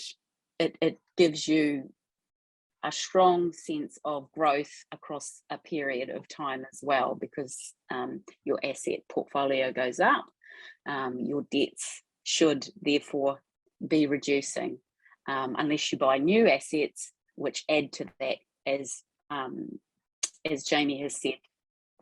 it gives you a strong sense of growth across a period of time as well, because your asset portfolio goes up, your debts should therefore be reducing, unless you buy new assets which add to that, as Jamie has said,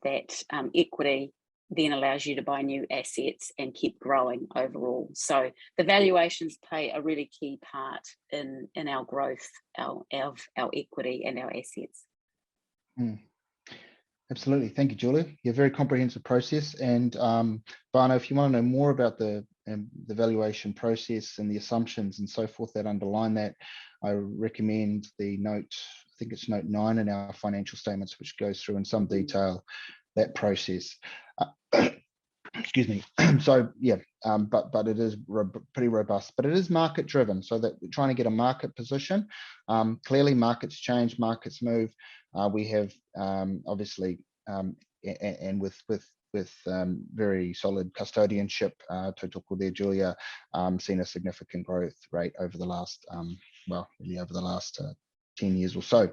that equity then allows you to buy new assets and keep growing overall. So the valuations play a really key part in our growth, our equity and our assets. Absolutely, thank you, Julie. Yeah, very comprehensive process. And Whānau, if you want to know more about the valuation process and the assumptions and so forth that underline that, I recommend the note, I think it's note 9 in our financial statements, which goes through in some detail that process. Excuse me. So yeah, but it is pretty robust, but it is market driven, so that we're trying to get a market position. Clearly markets change, markets move. We have obviously and with very solid custodianship, Tautoko there, Julia, seen a significant growth rate over the last well, really over the last 10 years or so.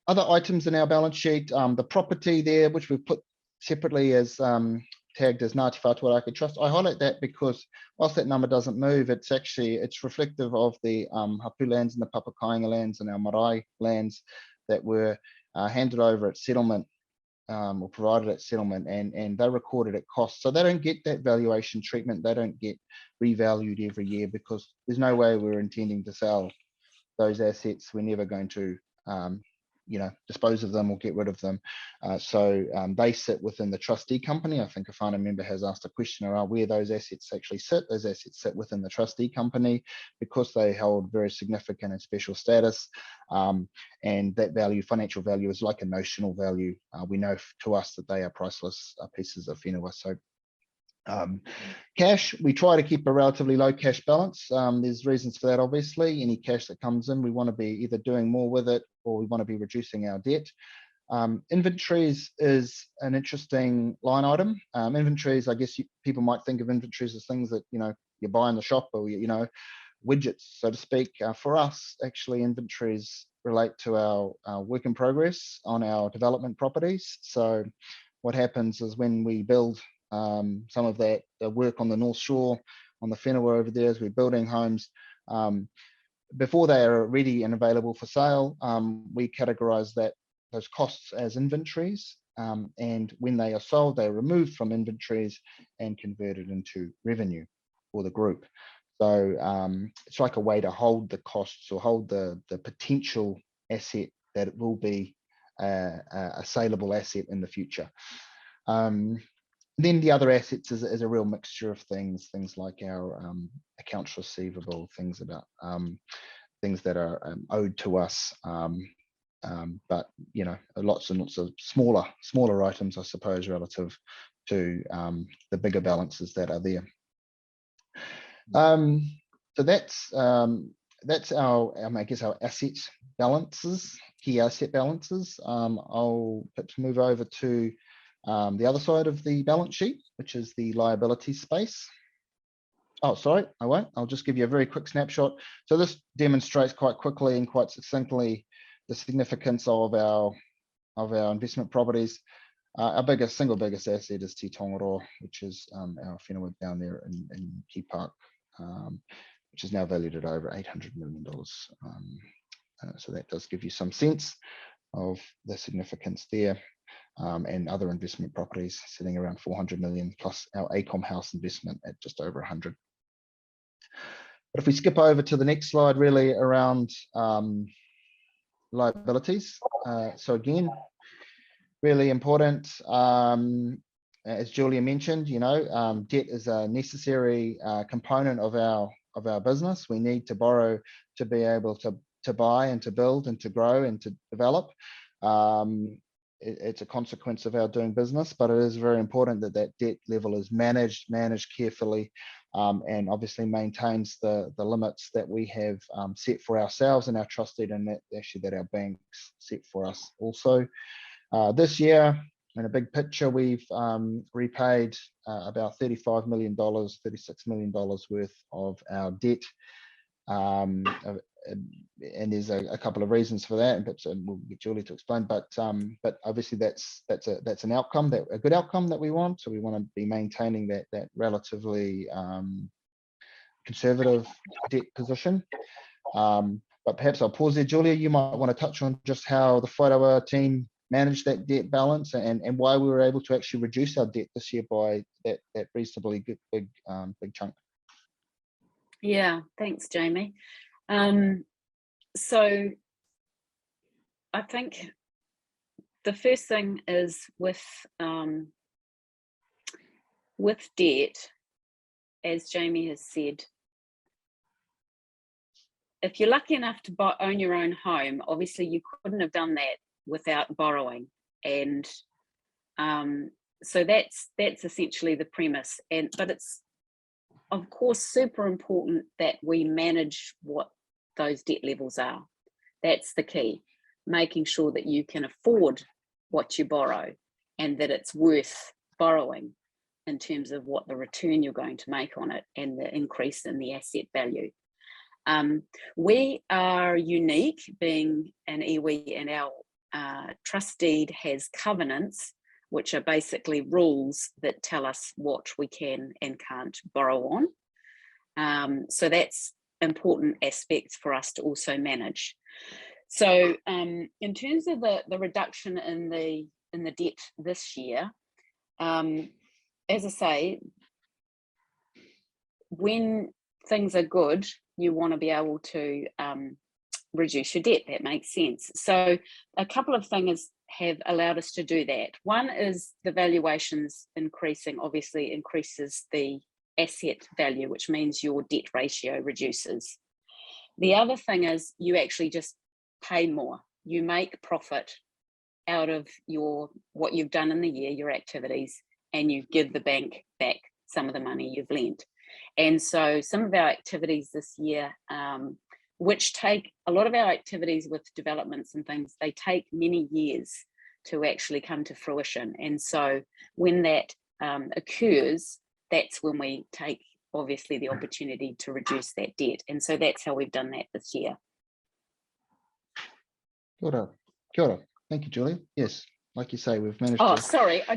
Other items in our balance sheet, the property there, which we've put separately as tagged as Ngāti Whātua Ake Trust. I highlight that because whilst that number doesn't move, it's reflective of the hapu lands and the papakainga lands and our marae lands that were handed over at settlement or provided at settlement, and they're recorded at cost. So they don't get that valuation treatment. They don't get revalued every year, because there's no way we're intending to sell those assets. We're never going to you know, dispose of them or get rid of them. So they sit within the trustee company. I think a whānau member has asked a question around where those assets actually sit. Those assets sit within the trustee company because they hold very significant and special status. And that value, financial value, is like a notional value. We know to us that they are priceless pieces of whenua. So cash, we try to keep a relatively low cash balance. There's reasons for that, obviously. Any cash that comes in, we want to be either doing more with it or we want to be reducing our debt. Inventories is an interesting line item. Inventories, I guess people might think of inventories as things that, you know, you buy in the shop, or, you know, widgets, so to speak. For us, actually, inventories relate to our work in progress on our development properties. So what happens is when we build some of that work on the North Shore, on the whenua over there, as we're building homes, before they are ready and available for sale, we categorize those costs as inventories, and when they are sold, they are removed from inventories and converted into revenue for the group. So it's like a way to hold the costs, or hold the potential asset that it will be a saleable asset in the future. Then the other assets is a real mixture of things like our accounts receivable, things about things that are owed to us, but, you know, lots and lots of smaller items, I suppose, relative to the bigger balances that are there. So that's our, I guess, our asset balances, key asset balances. I'll perhaps move over to the other side of the balance sheet, which is the liability space. Oh, sorry, I won't. I'll just give you a very quick snapshot. So this demonstrates quite quickly and quite succinctly the significance of our investment properties. Our single biggest asset is Te Tongaroa, which is our whenua down there in Key Park, which is now valued at over $800 million. So that does give you some sense of the significance there. And other investment properties sitting around 400 million, plus our ACOM house investment at just over 100. But if we skip over to the next slide, really around liabilities. So again, really important. As Julia mentioned, debt is a necessary component of our business. We need to borrow to be able to buy and to build and to grow and to develop. It's a consequence of our doing business, but it is very important that that debt level is managed carefully, and obviously maintains the limits that we have set for ourselves and our trustee, and that our banks set for us also. This year, in a big picture, we've repaid about $35 million, $36 million worth of our debt. And there's a couple of reasons for that, and perhaps we'll get Julie to explain. But obviously that's an outcome, a good outcome that we want. So we want to be maintaining that relatively conservative debt position. But perhaps I'll pause there, Julia. You might want to touch on just how the Whānau team managed that debt balance and why we were able to actually reduce our debt this year by that reasonably big chunk. Yeah, thanks, Jamie. So I think the first thing is with debt, as Jamie has said, if you're lucky enough to own your own home, obviously you couldn't have done that without borrowing, and so that's essentially the premise. But it's of course super important that we manage what those debt levels are. That's the key, making sure that you can afford what you borrow and that it's worth borrowing in terms of what the return you're going to make on it and the increase in the asset value. We are unique being an iwi, and our trust deed has covenants, which are basically rules that tell us what we can and can't borrow on. So that's important aspects for us to also manage. So in terms of the reduction in the debt this year, as I say, when things are good, you want to be able to reduce your debt. That makes sense. So a couple of things have allowed us to do that. One is the valuations increasing obviously increases the asset value, which means your debt ratio reduces. The other thing is you actually just pay more. You make profit out of what you've done in the year, your activities, and you give the bank back some of the money you've lent. And so some of our activities this year, which take a lot of our activities with developments and things, they take many years to actually come to fruition. And so when that occurs, that's when we take obviously the opportunity to reduce that debt. And so that's how we've done that this year. Kia ora. Thank you, Julie. Yes, like you say, we've managed to... sorry, I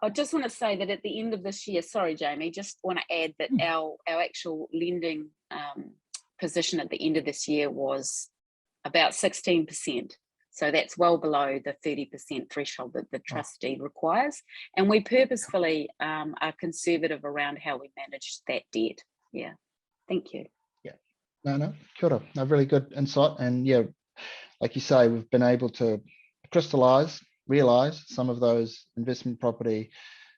just want to say that at the end of this year, sorry, Jamie, just want to add that our actual lending position at the end of this year was about 16%. So that's well below the 30% threshold that the trustee requires. And we purposefully are conservative around how we manage that debt. Yeah, thank you. Yeah, no, kia ora. No, really good insight. And yeah, like you say, we've been able to realize some of those investment property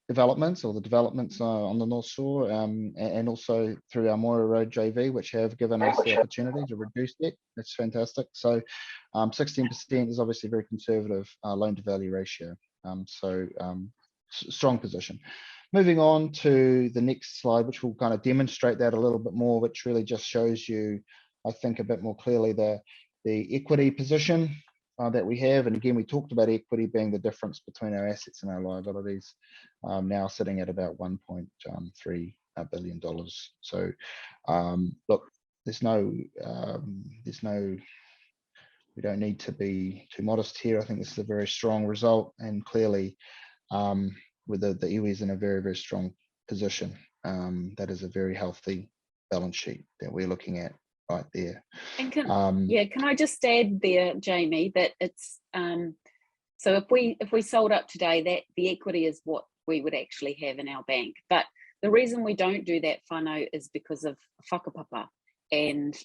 developments or the developments on the North Shore, and also through our Moira Road JV, which have given us the opportunity to reduce debt. That's fantastic. So 16% is obviously a very conservative loan to value ratio. Strong position. Moving on to the next slide, which will kind of demonstrate that a little bit more, which really just shows you, I think, a bit more clearly the equity position that we have. And again, we talked about equity being the difference between our assets and our liabilities, now sitting at about $1.3 billion. So look, we don't need to be too modest here. I think this is a very strong result, and clearly with the iwi is in a very, very strong position. That is a very healthy balance sheet that we're looking at right there. And can I just add there, Jamie, that it's so if we sold up today, that the equity is what we would actually have in our bank. But the reason we don't do that, whānau, is because of whakapapa and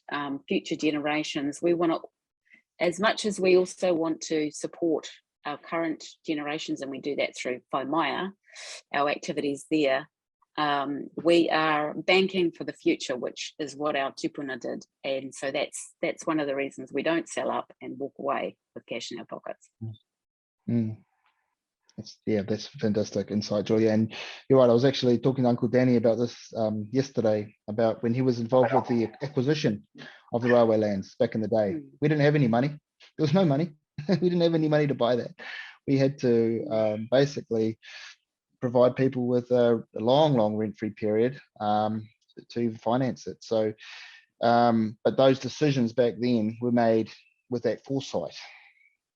future generations. We want to, as much as we also want to support our current generations, and we do that through whaimaia, our activities there, we are banking for the future, which is what our tupuna did. And so that's one of the reasons we don't sell up and walk away with cash in our pockets. That's fantastic insight, Julia. And you're right, I was actually talking to Uncle Danny about this yesterday, about when he was involved with the acquisition of the railway lands back in the day. We didn't have any money. There was no money. We didn't have any money to buy that. We had to basically provide people with a long rent-free period to finance it. So, but those decisions back then were made with that foresight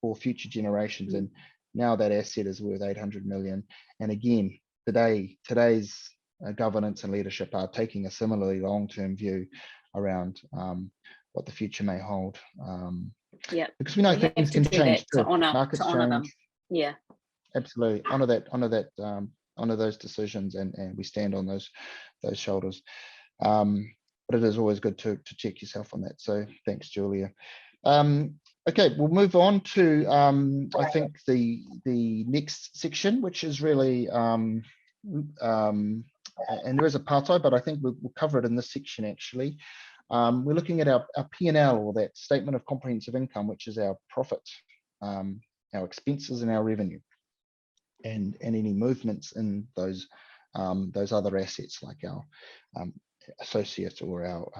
for future generations. And now that asset is worth 800 million. And again, today's governance and leadership are taking a similarly long-term view around what the future may hold. Because we know things can change too. Markets change. Yeah, absolutely. Honor those decisions, and we stand on those shoulders. But it is always good to check yourself on that. So thanks, Julia. Okay, we'll move on to I think the next section, which is really and there is a partai, but I think we'll cover it in this section actually. We're looking at our P&L, or that statement of comprehensive income, which is our profit, our expenses, and our revenue, and any movements in those other assets like our associates or our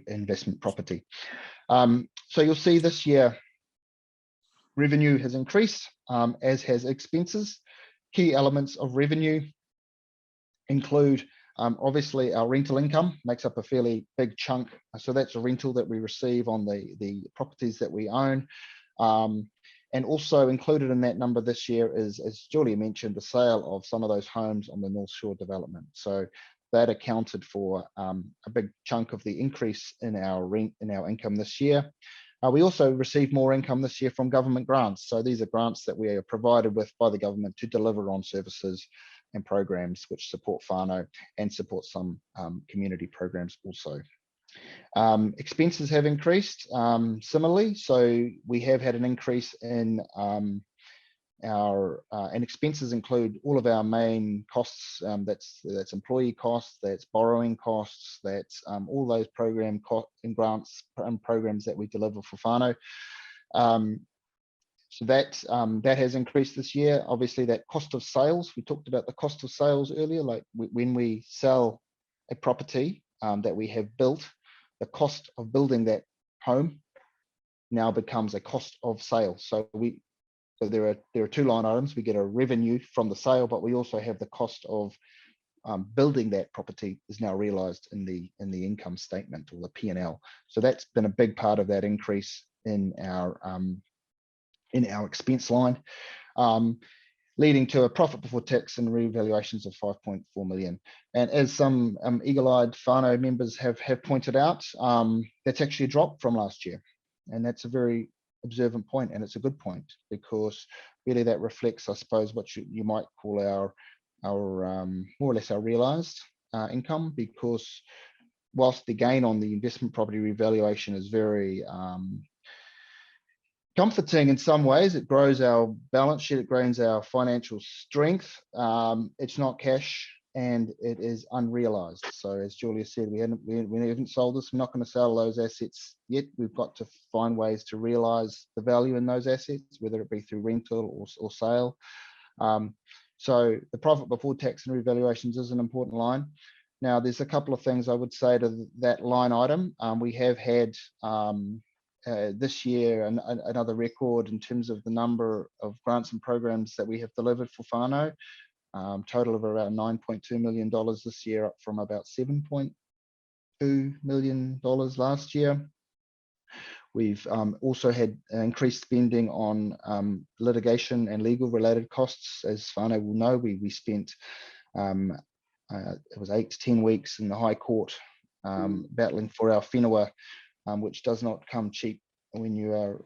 investment property. So you'll see this year revenue has increased, as has expenses. Key elements of revenue include obviously our rental income makes up a fairly big chunk. So that's a rental that we receive on the properties that we own. And also included in that number this year is, as Julia mentioned, the sale of some of those homes on the North Shore development. So that accounted for a big chunk of the increase in our rent, in our income this year. We also received more income this year from government grants. So these are grants that we are provided with by the government to deliver on services and programs which support whānau and support some community programs also. Expenses have increased similarly. So we have had an increase in and expenses include all of our main costs. That's employee costs, that's borrowing costs, that's all those program costs and grants and programs that we deliver for whānau. So that has increased this year. Obviously, that cost of sales, we talked about the cost of sales earlier, like when we sell a property that we have built, the cost of building that home now becomes a cost of sale. So there are two line items. We get a revenue from the sale, but we also have the cost of building that property is now realized in the income statement, or the P&L. So that's been a big part of that increase in our expense line, leading to a profit before tax and revaluations of 5.4 million. And as some eagle-eyed whānau members have pointed out, that's actually a drop from last year. And that's a very observant point, and it's a good point, because really that reflects, I suppose, what you might call our more or less our realized income, because whilst the gain on the investment property revaluation is very comforting in some ways, it grows our balance sheet, it grows our financial strength, it's not cash and it is unrealized. So as Julia said, we haven't sold this, we're not going to sell those assets yet. We've got to find ways to realize the value in those assets, whether it be through rental or sale. So the profit before tax and revaluations is an important line. Now, there's a couple of things I would say to that line item. We have had this year, another record in terms of the number of grants and programs that we have delivered for Whānau. Total of around $9.2 million this year, up from about $7.2 million last year. We've also had increased spending on litigation and legal related costs. As Whānau will know, we spent, it was 8 to 10 weeks in the High Court battling for our whenua, which does not come cheap when you are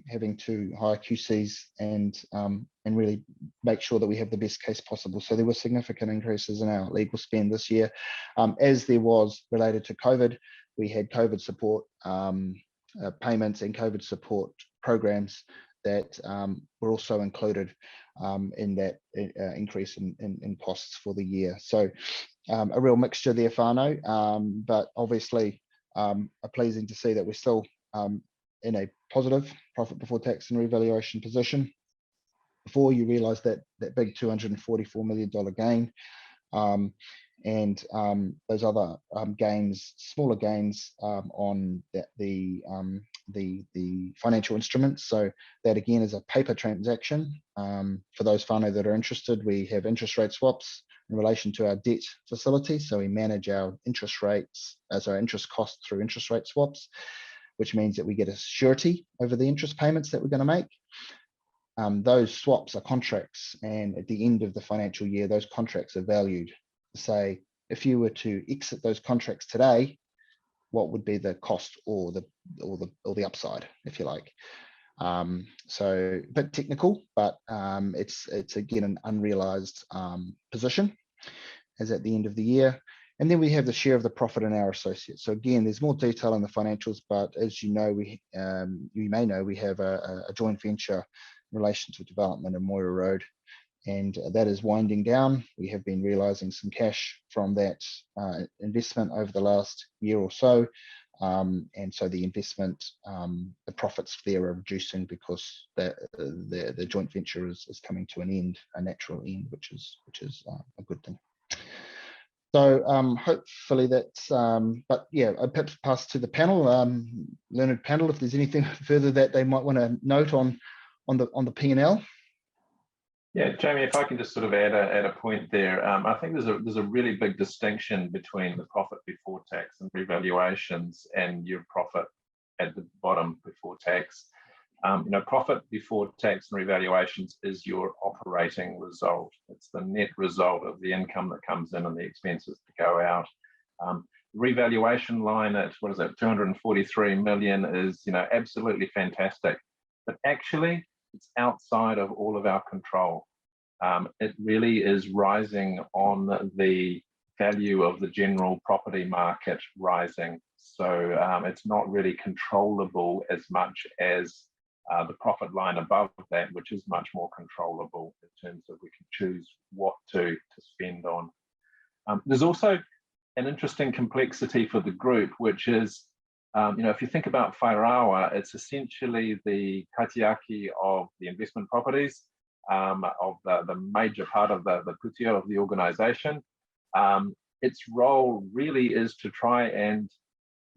having to hire QCs and really make sure that we have the best case possible. So there were significant increases in our legal spend this year. As there was related to COVID, we had COVID support payments and COVID support programs that were also included in that increase in costs for the year. So a real mixture there, Whānau, but obviously pleasing to see that we're still in a positive profit before tax and revaluation position. Before you realise that big $244 million gain, and those other gains, smaller gains on the financial instruments. So that again is a paper transaction. For those whānau that are interested, we have interest rate swaps in relation to our debt facility. So we manage our interest rates as our interest costs through interest rate swaps, which means that we get a surety over the interest payments that we're going to make. Those swaps are contracts, and at the end of the financial year, those contracts are valued. Say, if you were to exit those contracts today, what would be the cost or the upside, if you like? So a bit technical, but it's again an unrealized position as at the end of the year. And then we have the share of the profit in our associates. So again, there's more detail in the financials, but as you know, you may know, we have a joint venture in relation to development in Moira Road, and that is winding down. We have been realizing some cash from that investment over the last year or so. And so the investment, the profits there are reducing because the joint venture is coming to an end, a natural end, which is a good thing. So hopefully that's, but yeah, I'll perhaps pass to the panel, learned panel, if there's anything further that they might want to note on the P&L. Yeah, Jamie, if I can just sort of add a point there, I think there's a really big distinction between the profit before tax and revaluations and your profit at the bottom before tax. Profit before tax and revaluations is your operating result. It's the net result of the income that comes in and the expenses that go out. Revaluation line at, what is it, 243 million is, absolutely fantastic, but actually it's outside of all of our control. It really is rising on the value of the general property market rising. So it's not really controllable as much as the profit line above that, which is much more controllable in terms of we can choose what to spend on. There's also an interesting complexity for the group, which is, if you think about whairawa, it's essentially the kaitiaki of the investment properties, of the major part of the putio of the organisation. Its role really is to try and,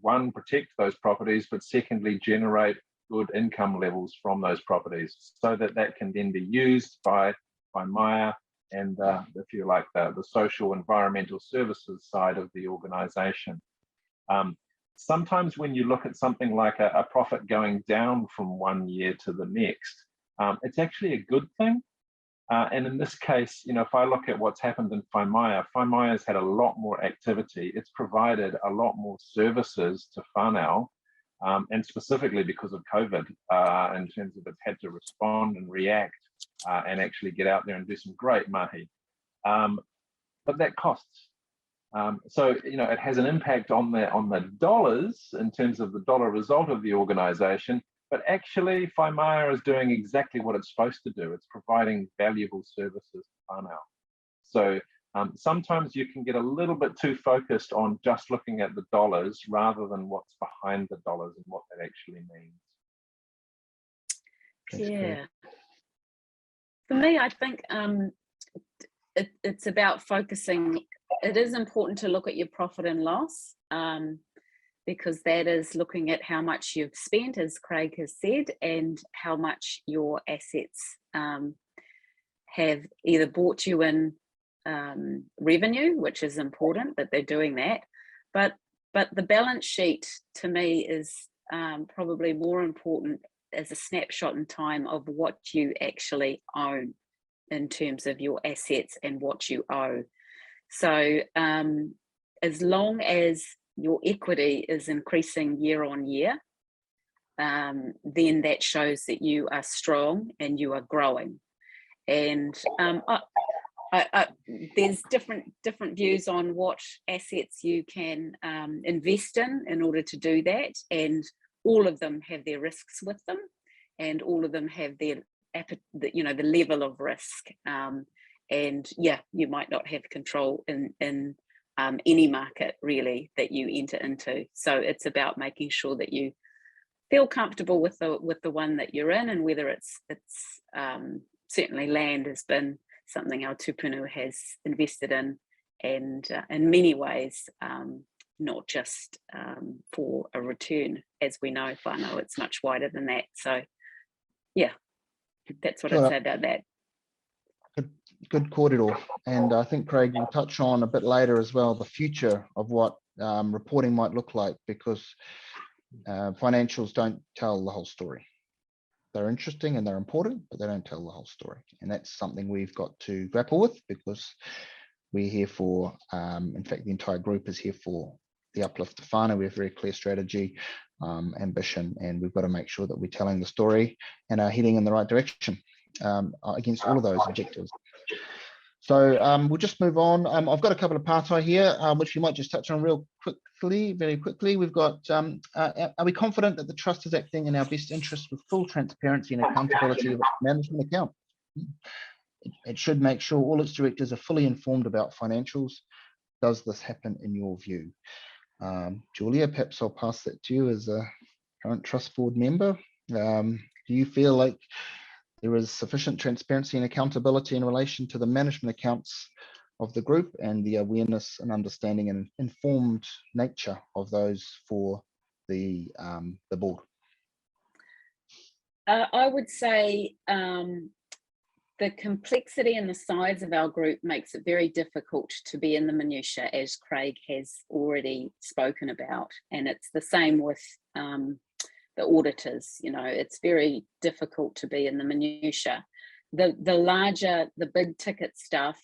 one, protect those properties, but secondly, generate good income levels from those properties so that can then be used by Maya and, if you like, the social environmental services side of the organisation. Sometimes when you look at something like a profit going down from one year to the next, it's actually a good thing. And in this case, if I look at what's happened in Whaimaya's had a lot more activity. It's provided a lot more services to whānau, and specifically because of COVID, in terms of it's had to respond and react and actually get out there and do some great mahi. But that costs. So it has an impact on the dollars in terms of the dollar result of the organisation, but actually Whaimaya is doing exactly what it's supposed to do. It's providing valuable services to whānau. So sometimes you can get a little bit too focused on just looking at the dollars rather than what's behind the dollars and what that actually means. Yeah. For me, I think it's about focusing. It is important to look at your profit and loss. because that is looking at how much you've spent, as Craig has said, and how much your assets have either brought you in revenue, which is important that they're doing that, but the balance sheet to me is probably more important as a snapshot in time of what you actually own in terms of your assets and what you owe. So as long as your equity is increasing year on year, then that shows that you are strong and you are growing. And there's different views on what assets you can invest in order to do that, and all of them have their risks with them, and all of them have their the level of risk. And yeah, you might not have control in any market really that you enter into. So it's about making sure that you feel comfortable with the one that you're in, and whether it's certainly land has been something our tupunu has invested in, and in many ways, not just for a return. As we know, whānau, it's much wider than that. So yeah, that's what I'd say about that. Good kōrero. And I think Craig will touch on a bit later as well the future of what reporting might look like, because financials don't tell the whole story. They're interesting and they're important, but they don't tell the whole story. And that's something we've got to grapple with, because we're here for, in fact, the entire group is here for the uplift of whānau. We have very clear strategy, ambition, and we've got to make sure that we're telling the story and are heading in the right direction against all of those objectives. So we'll just move on. I've got a couple of partai here, which we might just touch on very quickly. We've got, are we confident that the trust is acting in our best interest with full transparency and accountability of its management account? It should make sure all its directors are fully informed about financials. Does this happen in your view? Julia, perhaps I'll pass that to you as a current trust board member. Do you feel like there is sufficient transparency and accountability in relation to the management accounts of the group, and the awareness and understanding and informed nature of those for the board? I would say the complexity and the size of our group makes it very difficult to be in the minutiae, as Craig has already spoken about. And it's the same with the auditors. It's very difficult to be in the minutiae. The larger, the big ticket stuff,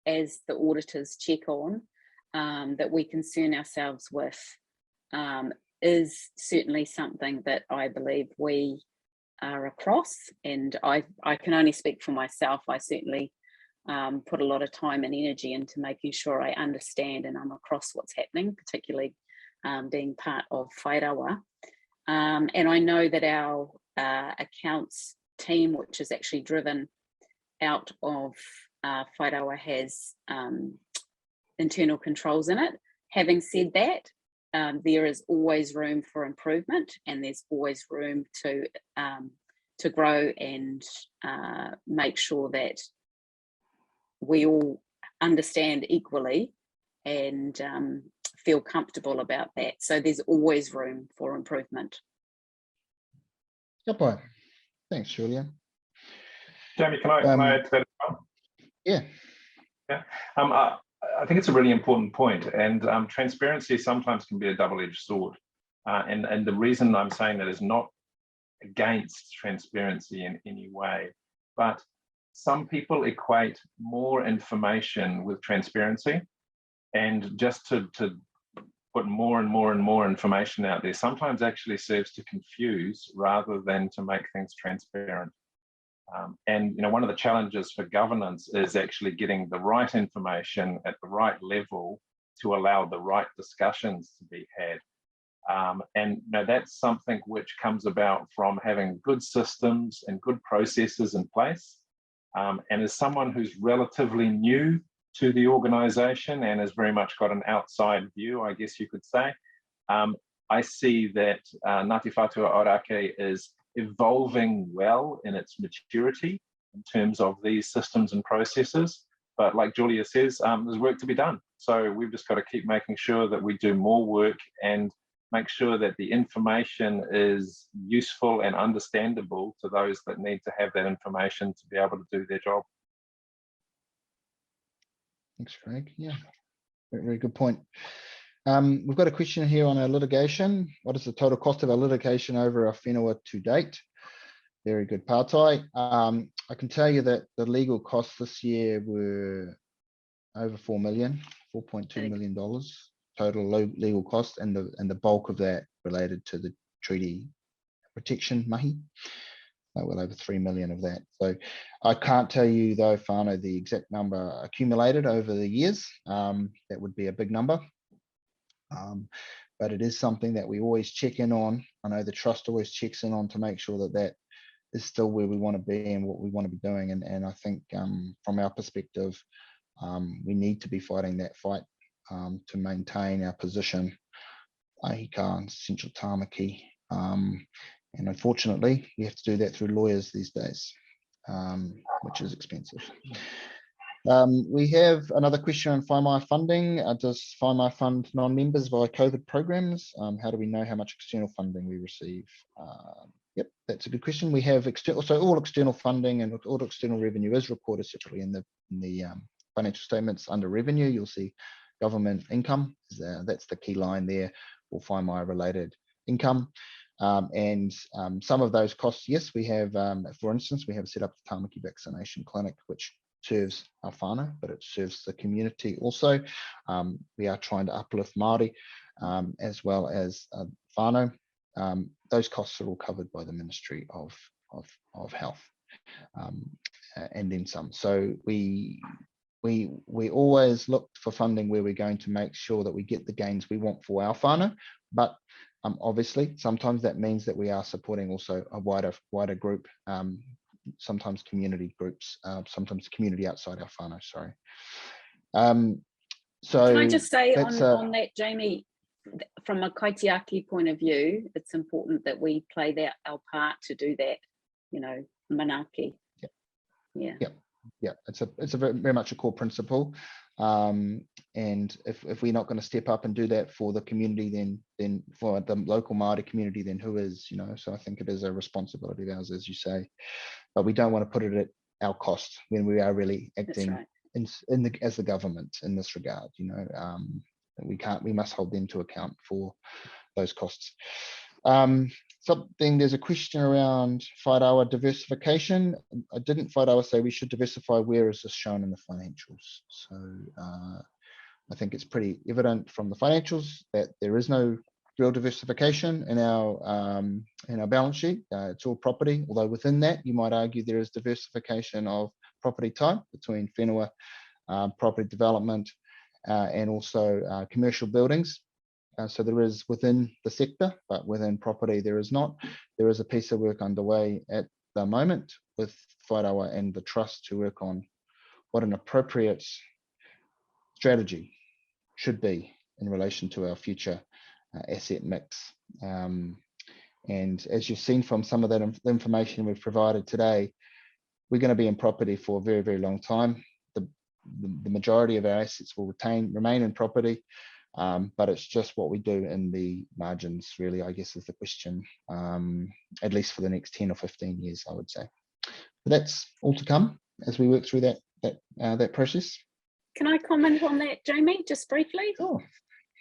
as the auditors check on, that we concern ourselves with, is certainly something that I believe we are across. And I can only speak for myself. I certainly put a lot of time and energy into making sure I understand and I'm across what's happening, particularly being part of Whairawa. And I know that our accounts team, which is actually driven out of Whairawa, has internal controls in it. Having said that, there is always room for improvement, and there's always room to grow and make sure that we all understand equally and feel comfortable about that. So there's always room for improvement. Good point. Thanks, Julia. Jamie, can I add to that as well? Yeah. Yeah. I think it's a really important point, and transparency sometimes can be a double-edged sword. And the reason I'm saying that is not against transparency in any way, but some people equate more information with transparency, and just to put more and more and more information out there sometimes actually serves to confuse rather than to make things transparent. And one of the challenges for governance is actually getting the right information at the right level to allow the right discussions to be had. And that's something which comes about from having good systems and good processes in place. And as someone who's relatively new to the organization and has very much got an outside view, I guess you could say, I see that Ngāti Whātua Ōrākei is evolving well in its maturity in terms of these systems and processes. But like Julia says, there's work to be done. So we've just got to keep making sure that we do more work and make sure that the information is useful and understandable to those that need to have that information to be able to do their job. Thanks, Craig. Yeah, very, very good point. We've got a question here on our litigation. What is the total cost of our litigation over our whenua to date? Very good, Pātai. I can tell you that the legal costs this year were over $4 million, $4.2 million total legal costs, and the bulk of that related to the treaty protection mahi. Well over 3 million of that. So I can't tell you though, Whānau, the exact number accumulated over the years. That would be a big number. But it is something that we always check in on. I know the trust always checks in on to make sure that that is still where we want to be and what we want to be doing. And I think from our perspective, we need to be fighting that fight to maintain our position, ahika and central tāmaki. And unfortunately, you have to do that through lawyers these days, which is expensive. We have another question on whaimai funding. Does whaimai fund non-members via COVID programs? How do we know how much external funding we receive? Yep, that's a good question. We have external, so all external funding and all external revenue is reported separately in the financial statements under revenue. You'll see government income. That's the key line there, or whaimai related income. And some of those costs, yes, we have, for instance, we have set up the Tāmaki Vaccination Clinic, which serves our whānau, but it serves the community also. We are trying to uplift Māori as well as whānau. Those costs are all covered by the Ministry of Health, and then some. So we always look for funding where we're going to make sure that we get the gains we want for our whānau, but obviously, sometimes that means that we are supporting also a wider group, sometimes community groups, sometimes community outside our whānau, sorry. So can I just say on that, Jamie, from a kaitiaki point of view, it's important that we play our part to do that, you know, manaki. Yeah, it's a very much a core principle. And if we're not going to step up and do that for the community, then for the local Māori community, then who is, you know? So I think it is a responsibility of ours, as you say, but we don't want to put it at our cost when we are really acting as the government in this regard. You know, we must hold them to account for those costs. There's a question around whairawa diversification. I didn't whairawa say we should diversify. Where is this shown in the financials? So I think it's pretty evident from the financials that there is no real diversification in our balance sheet. It's all property, although within that you might argue there is diversification of property type between whenua, property development, and also commercial buildings. So there is within the sector, but within property there is not. There is a piece of work underway at the moment with whairawa and the trust to work on what an appropriate strategy should be in relation to our future asset mix. And as you've seen from some of that information we've provided today, we're going to be in property for a very, very long time. The majority of our assets will remain in property. But it's just what we do in the margins, really, I guess, is the question, at least for the next 10 or 15 years, I would say. But that's all to come as we work through that process. Can I comment on that, Jamie, just briefly?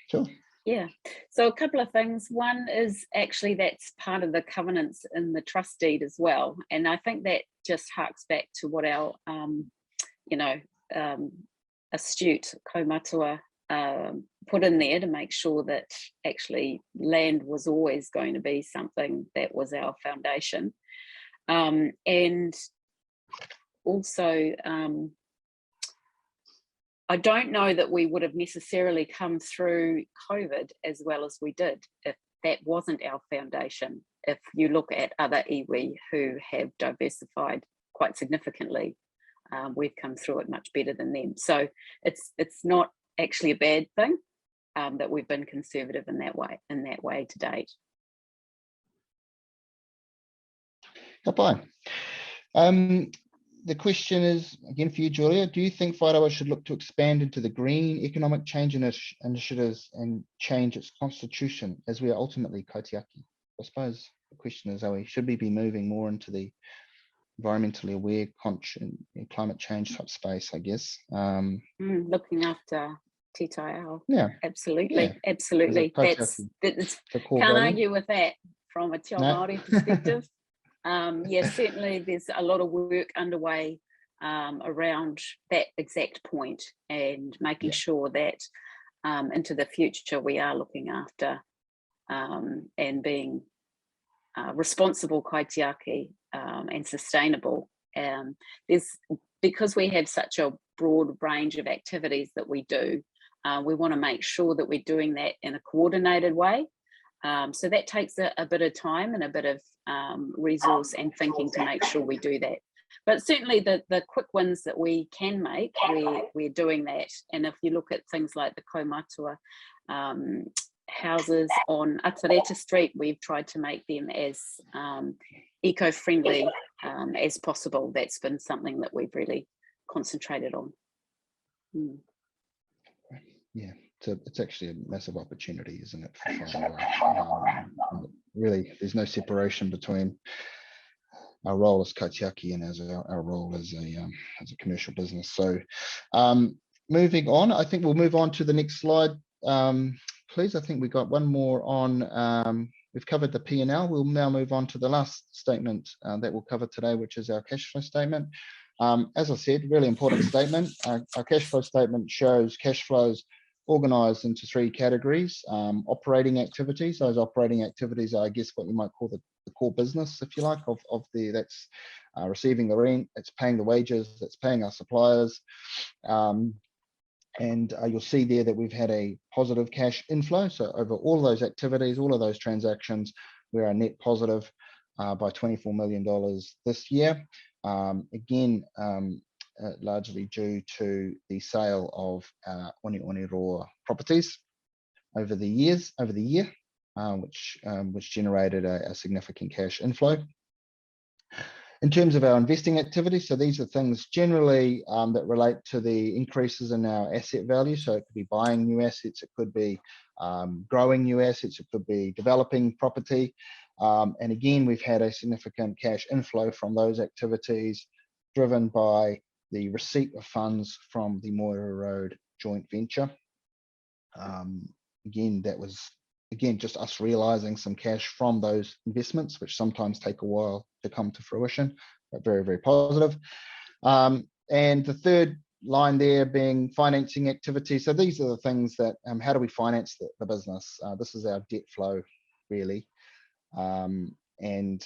Sure. Yeah, so a couple of things. One is actually that's part of the covenants in the trust deed as well. And I think that just harks back to what our, astute kaumatua put in there to make sure that actually land was always going to be something that was our foundation. And also, I don't know that we would have necessarily come through COVID as well as we did if that wasn't our foundation. If you look at other iwi who have diversified quite significantly, we've come through it much better than them. So it's not actually a bad thing that we've been conservative in that way to date. the question is, again for you, Julia, do you think Whānau should look to expand into the green economic change initiatives and change its constitution as we are ultimately kaitiaki? I suppose the question is, should we be moving more into the environmentally aware and climate change type space, I guess? Looking after Te Tai Ao. Yeah. Absolutely. Yeah. Absolutely. That's can't argue with that from a Te Ao Māori perspective. Yes, certainly there's a lot of work underway around that exact point and making sure that into the future we are looking after and being responsible kaitiaki and sustainable. Because we have such a broad range of activities that we do, we want to make sure that we're doing that in a coordinated way. So that takes a bit of time and a bit of resource and thinking to make sure we do that. But certainly the quick wins that we can make, we're doing that. And if you look at things like the Kaumatua houses on Atareta Street, we've tried to make them as eco-friendly as possible. That's been something that we've really concentrated on. Yeah, it's actually a massive opportunity, isn't it? For really, there's no separation between our role as kaitiaki and as our role as a commercial business. So moving on, I think we'll move on to the next slide, please. I think we got one more on, we've covered the P&L. We'll now move on to the last statement that we'll cover today, which is our cash flow statement. As I said, really important statement. Our cash flow statement shows cash flows organized into three categories. Operating activities. Those operating activities are, I guess, what you might call the core business, if you like, that's receiving the rent, it's paying the wages, it's paying our suppliers. And you'll see there that we've had a positive cash inflow. So over all of those activities, all of those transactions, we're a net positive by $24 million this year. Again, largely due to the sale of Oniroa properties over the year, which generated a significant cash inflow. In terms of our investing activities, so these are things generally that relate to the increases in our asset value. So it could be buying new assets, it could be growing new assets, it could be developing property. And again, we've had a significant cash inflow from those activities driven by the receipt of funds from the Moira Road joint venture. Again, that was just us realizing some cash from those investments, which sometimes take a while to come to fruition, but very, very positive. And the third line there being financing activity. So these are the things that, how do we finance the business? This is our debt flow, really. And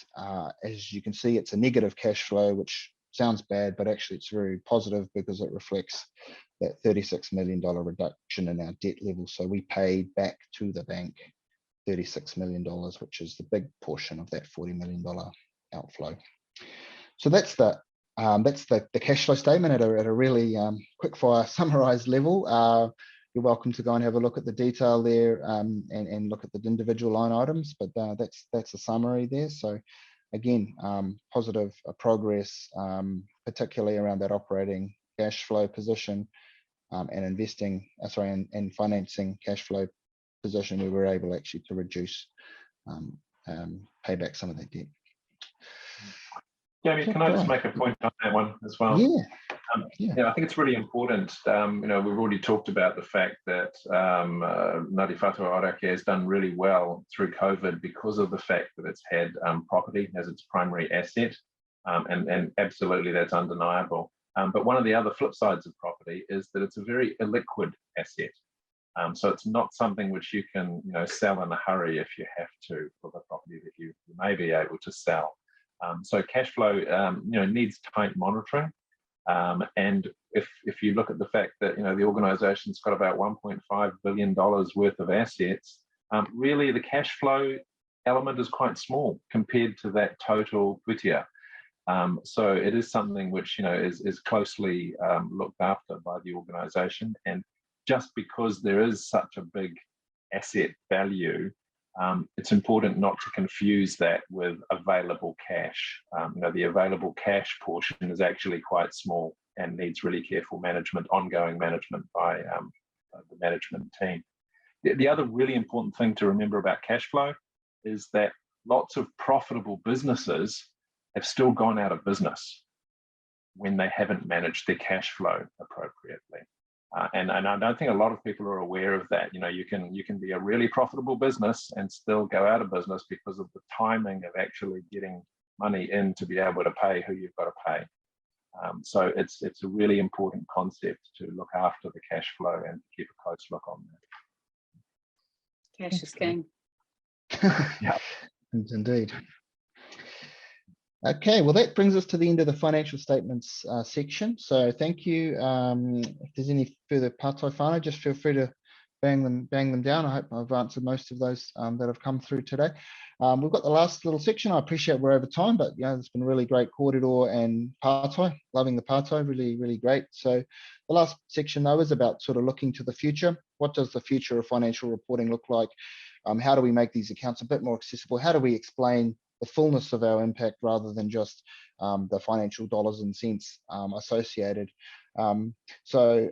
as you can see, it's a negative cash flow, which sounds bad, but actually it's very positive because it reflects that $36 million reduction in our debt level. So we paid back to the bank $36 million, which is the big portion of that $40 million outflow. So that's the cash flow statement at a really quick fire summarized level. You're welcome to go and have a look at the detail there and look at the individual line items, but that's a summary there. So again, positive progress, particularly around that operating cash flow position and investing, and financing cash flow position. We were able actually to reduce, pay back some of that debt. Jamie, can I just make a point on that one as well? Yeah, I think it's really important. We've already talked about the fact that Ngāti Whātua Ōrākei has done really well through COVID because of the fact that it's had property as its primary asset, and absolutely that's undeniable. But one of the other flip sides of property is that it's a very illiquid asset. So it's not something which you can sell in a hurry if you have to for the property that you may be able to sell. So cash flow needs tight monitoring. And if you look at the fact that the organization's got about $1.5 billion worth of assets, really the cash flow element is quite small compared to that total kutia. So it is something which is closely looked after by the organization. And just because there is such a big asset value, it's important not to confuse that with available cash. The available cash portion is actually quite small and needs really careful management, ongoing management by the management team. The other really important thing to remember about cash flow is that lots of profitable businesses have still gone out of business when they haven't managed their cash flow appropriately. And I don't think a lot of people are aware of that. You can be a really profitable business and still go out of business because of the timing of actually getting money in to be able to pay who you've got to pay. So it's a really important concept to look after the cash flow and keep a close look on that. Cash is king. Yeah, indeed. Okay, well, that brings us to the end of the financial statements section. So thank you. If there's any further pātai whānau, just feel free to bang them down. I hope I've answered most of those that have come through today. We've got the last little section. I appreciate we're over time, but it's been really great kōrero and pātai. Loving the pātai, really, really great. So the last section though is about sort of looking to the future. What does the future of financial reporting look like? How do we make these accounts a bit more accessible? How do we explain the fullness of our impact rather than just the financial dollars and cents associated? So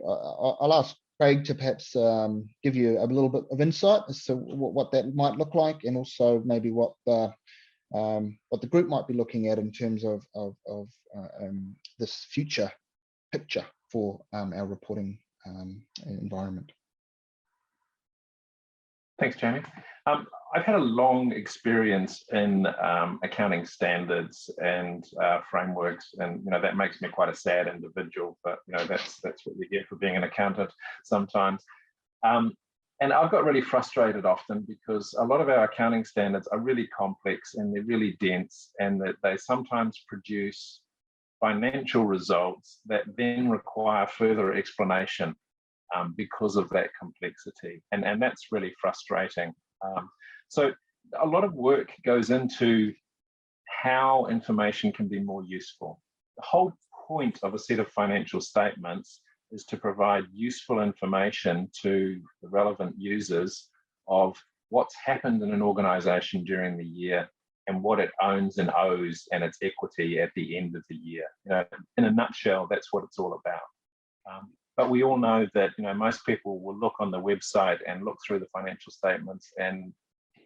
I'll ask Craig to perhaps give you a little bit of insight as to what that might look like, and also maybe what the group might be looking at in terms of this future picture for our reporting environment. Thanks, Jamie. I've had a long experience in accounting standards and frameworks, and that makes me quite a sad individual. But that's what you get for being an accountant sometimes. And I've got really frustrated often because a lot of our accounting standards are really complex and they're really dense, and that they sometimes produce financial results that then require further explanation because of that complexity, and that's really frustrating. So a lot of work goes into how information can be more useful. The whole point of a set of financial statements is to provide useful information to the relevant users of what's happened in an organization during the year and what it owns and owes and its equity at the end of the year. In a nutshell, that's what it's all about. But we all know that most people will look on the website and look through the financial statements, and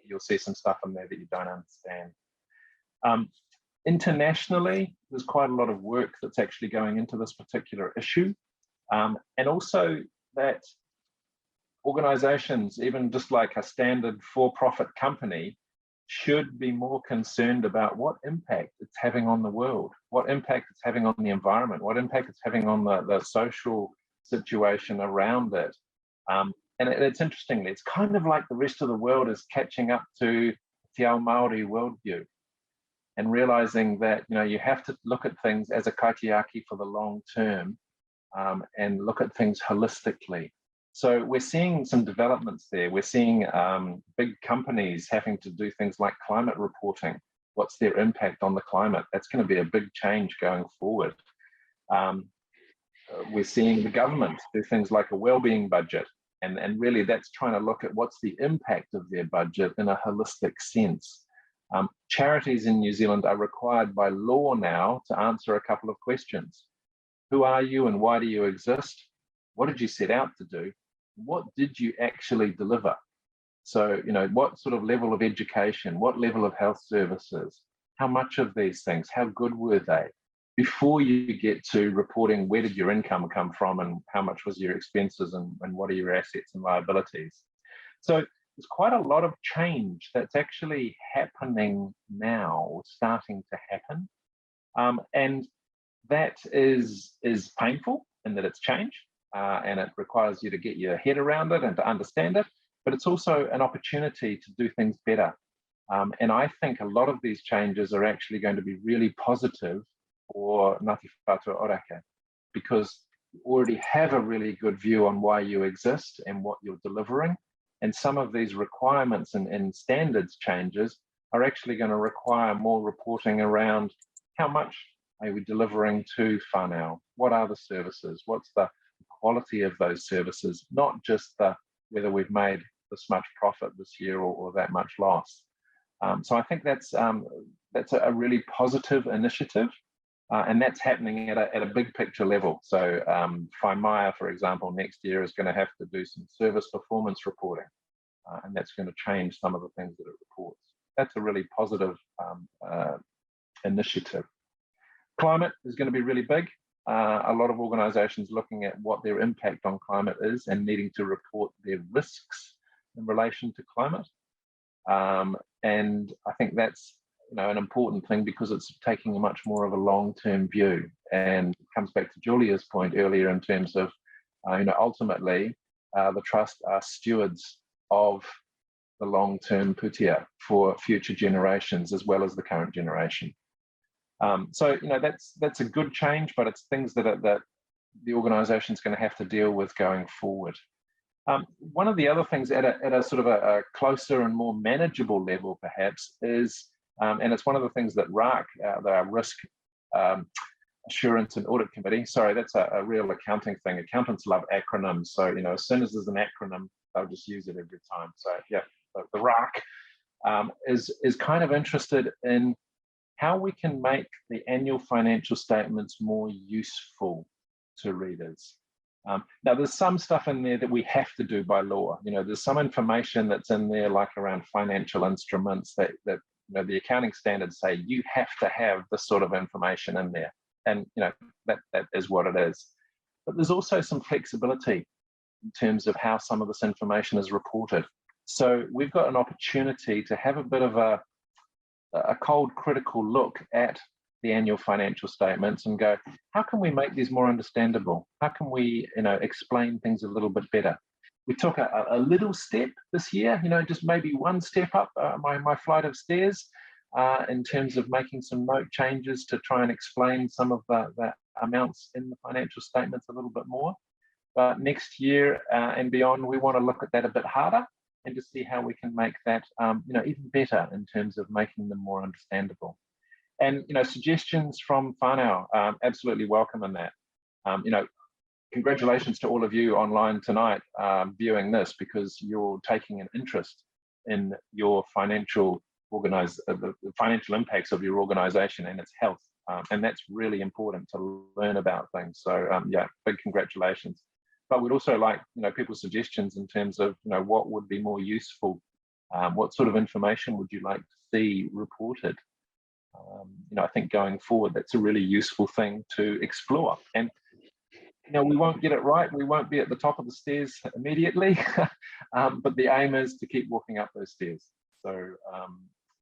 you'll see some stuff in there that you don't understand. Internationally, there's quite a lot of work that's actually going into this particular issue, and also that organizations, even just like a standard for-profit company, should be more concerned about what impact it's having on the world, what impact it's having on the environment, what impact it's having on the social situation around it. And it's interestingly, it's kind of like the rest of the world is catching up to Te Ao Māori worldview and realizing that you have to look at things as a kaitiaki for the long term, and look at things holistically. So we're seeing some developments there. We're seeing big companies having to do things like climate reporting. What's their impact on the climate? That's going to be a big change going forward. We're seeing the government do things like a wellbeing budget, and really that's trying to look at what's the impact of their budget in a holistic sense. Charities in New Zealand are required by law now to answer a couple of questions. Who are you and why do you exist? What did you set out to do? What did you actually deliver? So, what sort of level of education, what level of health services, how much of these things, how good were they? Before you get to reporting where did your income come from and how much was your expenses and what are your assets and liabilities. So there's quite a lot of change that's actually happening now, or starting to happen. And that is painful in that it's change, and it requires you to get your head around it and to understand it, but it's also an opportunity to do things better. And I think a lot of these changes are actually going to be really positive for Ngāti Whātua Ōrākei, because you already have a really good view on why you exist and what you're delivering. And some of these requirements and standards changes are actually going to require more reporting around how much are we delivering to whānau? What are the services? What's the quality of those services? Not just whether we've made this much profit this year or that much loss. So I think that's a really positive initiative, and that's happening at a big picture level. So Whaimaya, for example, next year is going to have to do some service performance reporting, and that's going to change some of the things that it reports. That's a really positive initiative. Climate is going to be really big. A lot of organizations looking at what their impact on climate is and needing to report their risks in relation to climate. And I think that's an important thing because it's taking a much more of a long-term view, and it comes back to Julia's point earlier in terms of ultimately the trust are stewards of the long-term putia for future generations as well as the current generation. So that's a good change, but it's things that the organisation is going to have to deal with going forward. One of the other things at a sort of a closer and more manageable level, perhaps, is, and it's one of the things that RAC, the Risk Assurance and Audit Committee, sorry, that's a real accounting thing. Accountants love acronyms, so as soon as there's an acronym, they'll just use it every time. So yeah, the RAC is kind of interested in how we can make the annual financial statements more useful to readers. Now, there's some stuff in there that we have to do by law. There's some information that's in there, like around financial instruments, that the accounting standards say you have to have this sort of information in there, and that is what it is. But there's also some flexibility in terms of how some of this information is reported. So we've got an opportunity to have a bit of a cold, critical look at the annual financial statements and go, how can we make these more understandable? How can we, explain things a little bit better? We took a little step this year, just maybe one step up my flight of stairs in terms of making some note changes to try and explain some of the amounts in the financial statements a little bit more. But next year and beyond, we want to look at that a bit harder and to see how we can make that, even better in terms of making them more understandable. And suggestions from Whānau, absolutely welcome in that. Congratulations to all of you online tonight viewing this, because you're taking an interest in your financial the financial impacts of your organisation and its health, and that's really important to learn about things. So yeah, big congratulations. But we'd also like people's suggestions in terms of what would be more useful. What sort of information would you like to see reported? I think going forward, that's a really useful thing to explore. And we won't get it right. We won't be at the top of the stairs immediately, but the aim is to keep walking up those stairs. So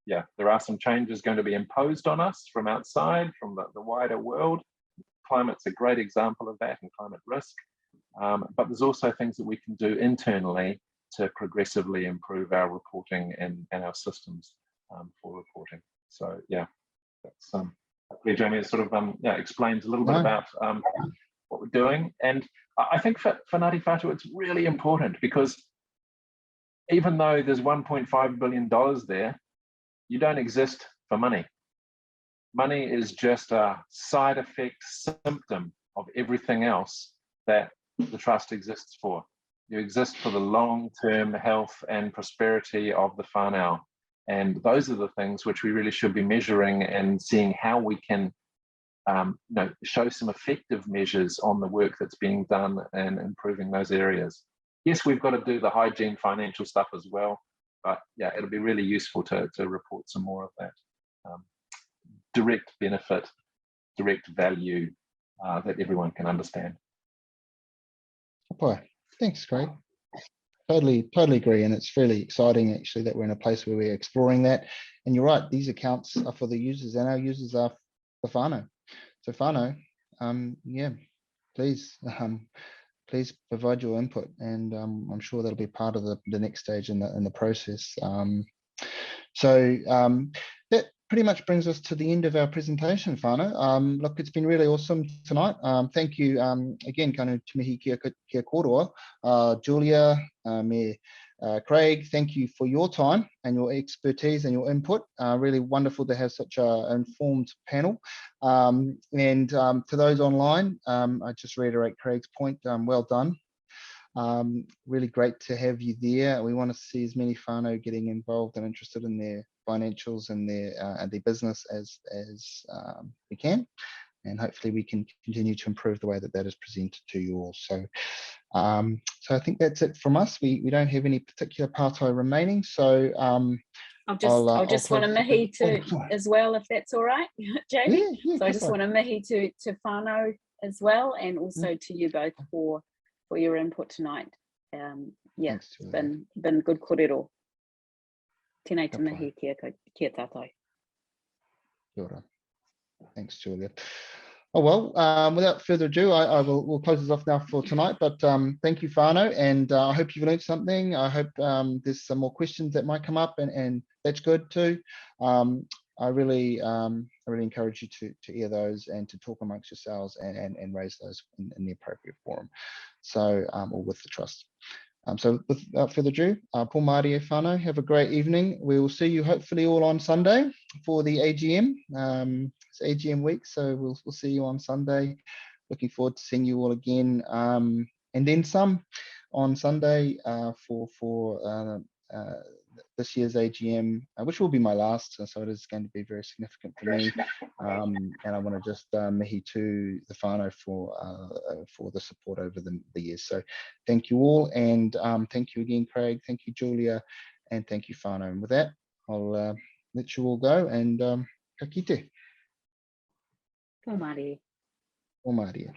yeah, there are some changes going to be imposed on us from outside, from the wider world. Climate's a great example of that, and climate risk. But there's also things that we can do internally to progressively improve our reporting and our systems for reporting. So yeah, that's hopefully Jamie sort of explains a little bit about what we're doing. And I think for Ngāti Whātua, it's really important, because even though there's $1.5 billion there, you don't exist for money. Money is just a side effect, symptom of everything else that the trust exists for. You exist for the long-term health and prosperity of the whānau. And those are the things which we really should be measuring and seeing how we can show some effective measures on the work that's being done and improving those areas. Yes, we've got to do the hygiene financial stuff as well, but yeah, it'll be really useful to report some more of that. Direct benefit, direct value that everyone can understand. Boy, thanks, Craig. Totally agree, and it's really exciting actually that we're in a place where we're exploring that. And you're right, these accounts are for the users, and our users are the whānau. So whānau, yeah, please provide your input, and I'm sure that'll be part of the next stage in the process. So that pretty much brings us to the end of our presentation, whānau. Look, it's been really awesome tonight. Thank you again, kanu tumihi kia koroa, Julia, Craig, thank you for your time and your expertise and your input. Really wonderful to have such an informed panel. And to those online, I just reiterate Craig's point, well done. Really great to have you there. We want to see as many whānau getting involved and interested in their financials and their business as we can. And hopefully we can continue to improve the way that that is presented to you all. So, so I think that's it from us. We don't have any particular partai remaining. So I'll just want to mihi to as well, if that's all right, Jamie. Yeah, so I just want to mihi to whānau as well, and also to you both for your input tonight. Yeah, Thanks, it's been good kōrero. Tēnei te mihi kia tātou. Kia ora. Thanks, Julia. Oh, well, without further ado, we'll close this off now for tonight, but thank you, whānau, and I hope you've learned something. I hope there's some more questions that might come up, and that's good too. I really encourage you to hear those and to talk amongst yourselves and raise those in the appropriate forum, so or with the trust. So without further ado, Paul Mārie whānau, have a great evening. We will see you hopefully all on Sunday for the AGM. It's AGM week, so we'll see you on Sunday. Looking forward to seeing you all again, and then some on Sunday for this year's AGM, which will be my last, so it is going to be very significant for me. And I want to just mihi to the whānau for the support over the years. So thank you all, and thank you again, Craig. Thank you, Julia, and thank you, whānau. And with that, I'll let you all go, and ka kite. Tō Mārie. Tō Mārie.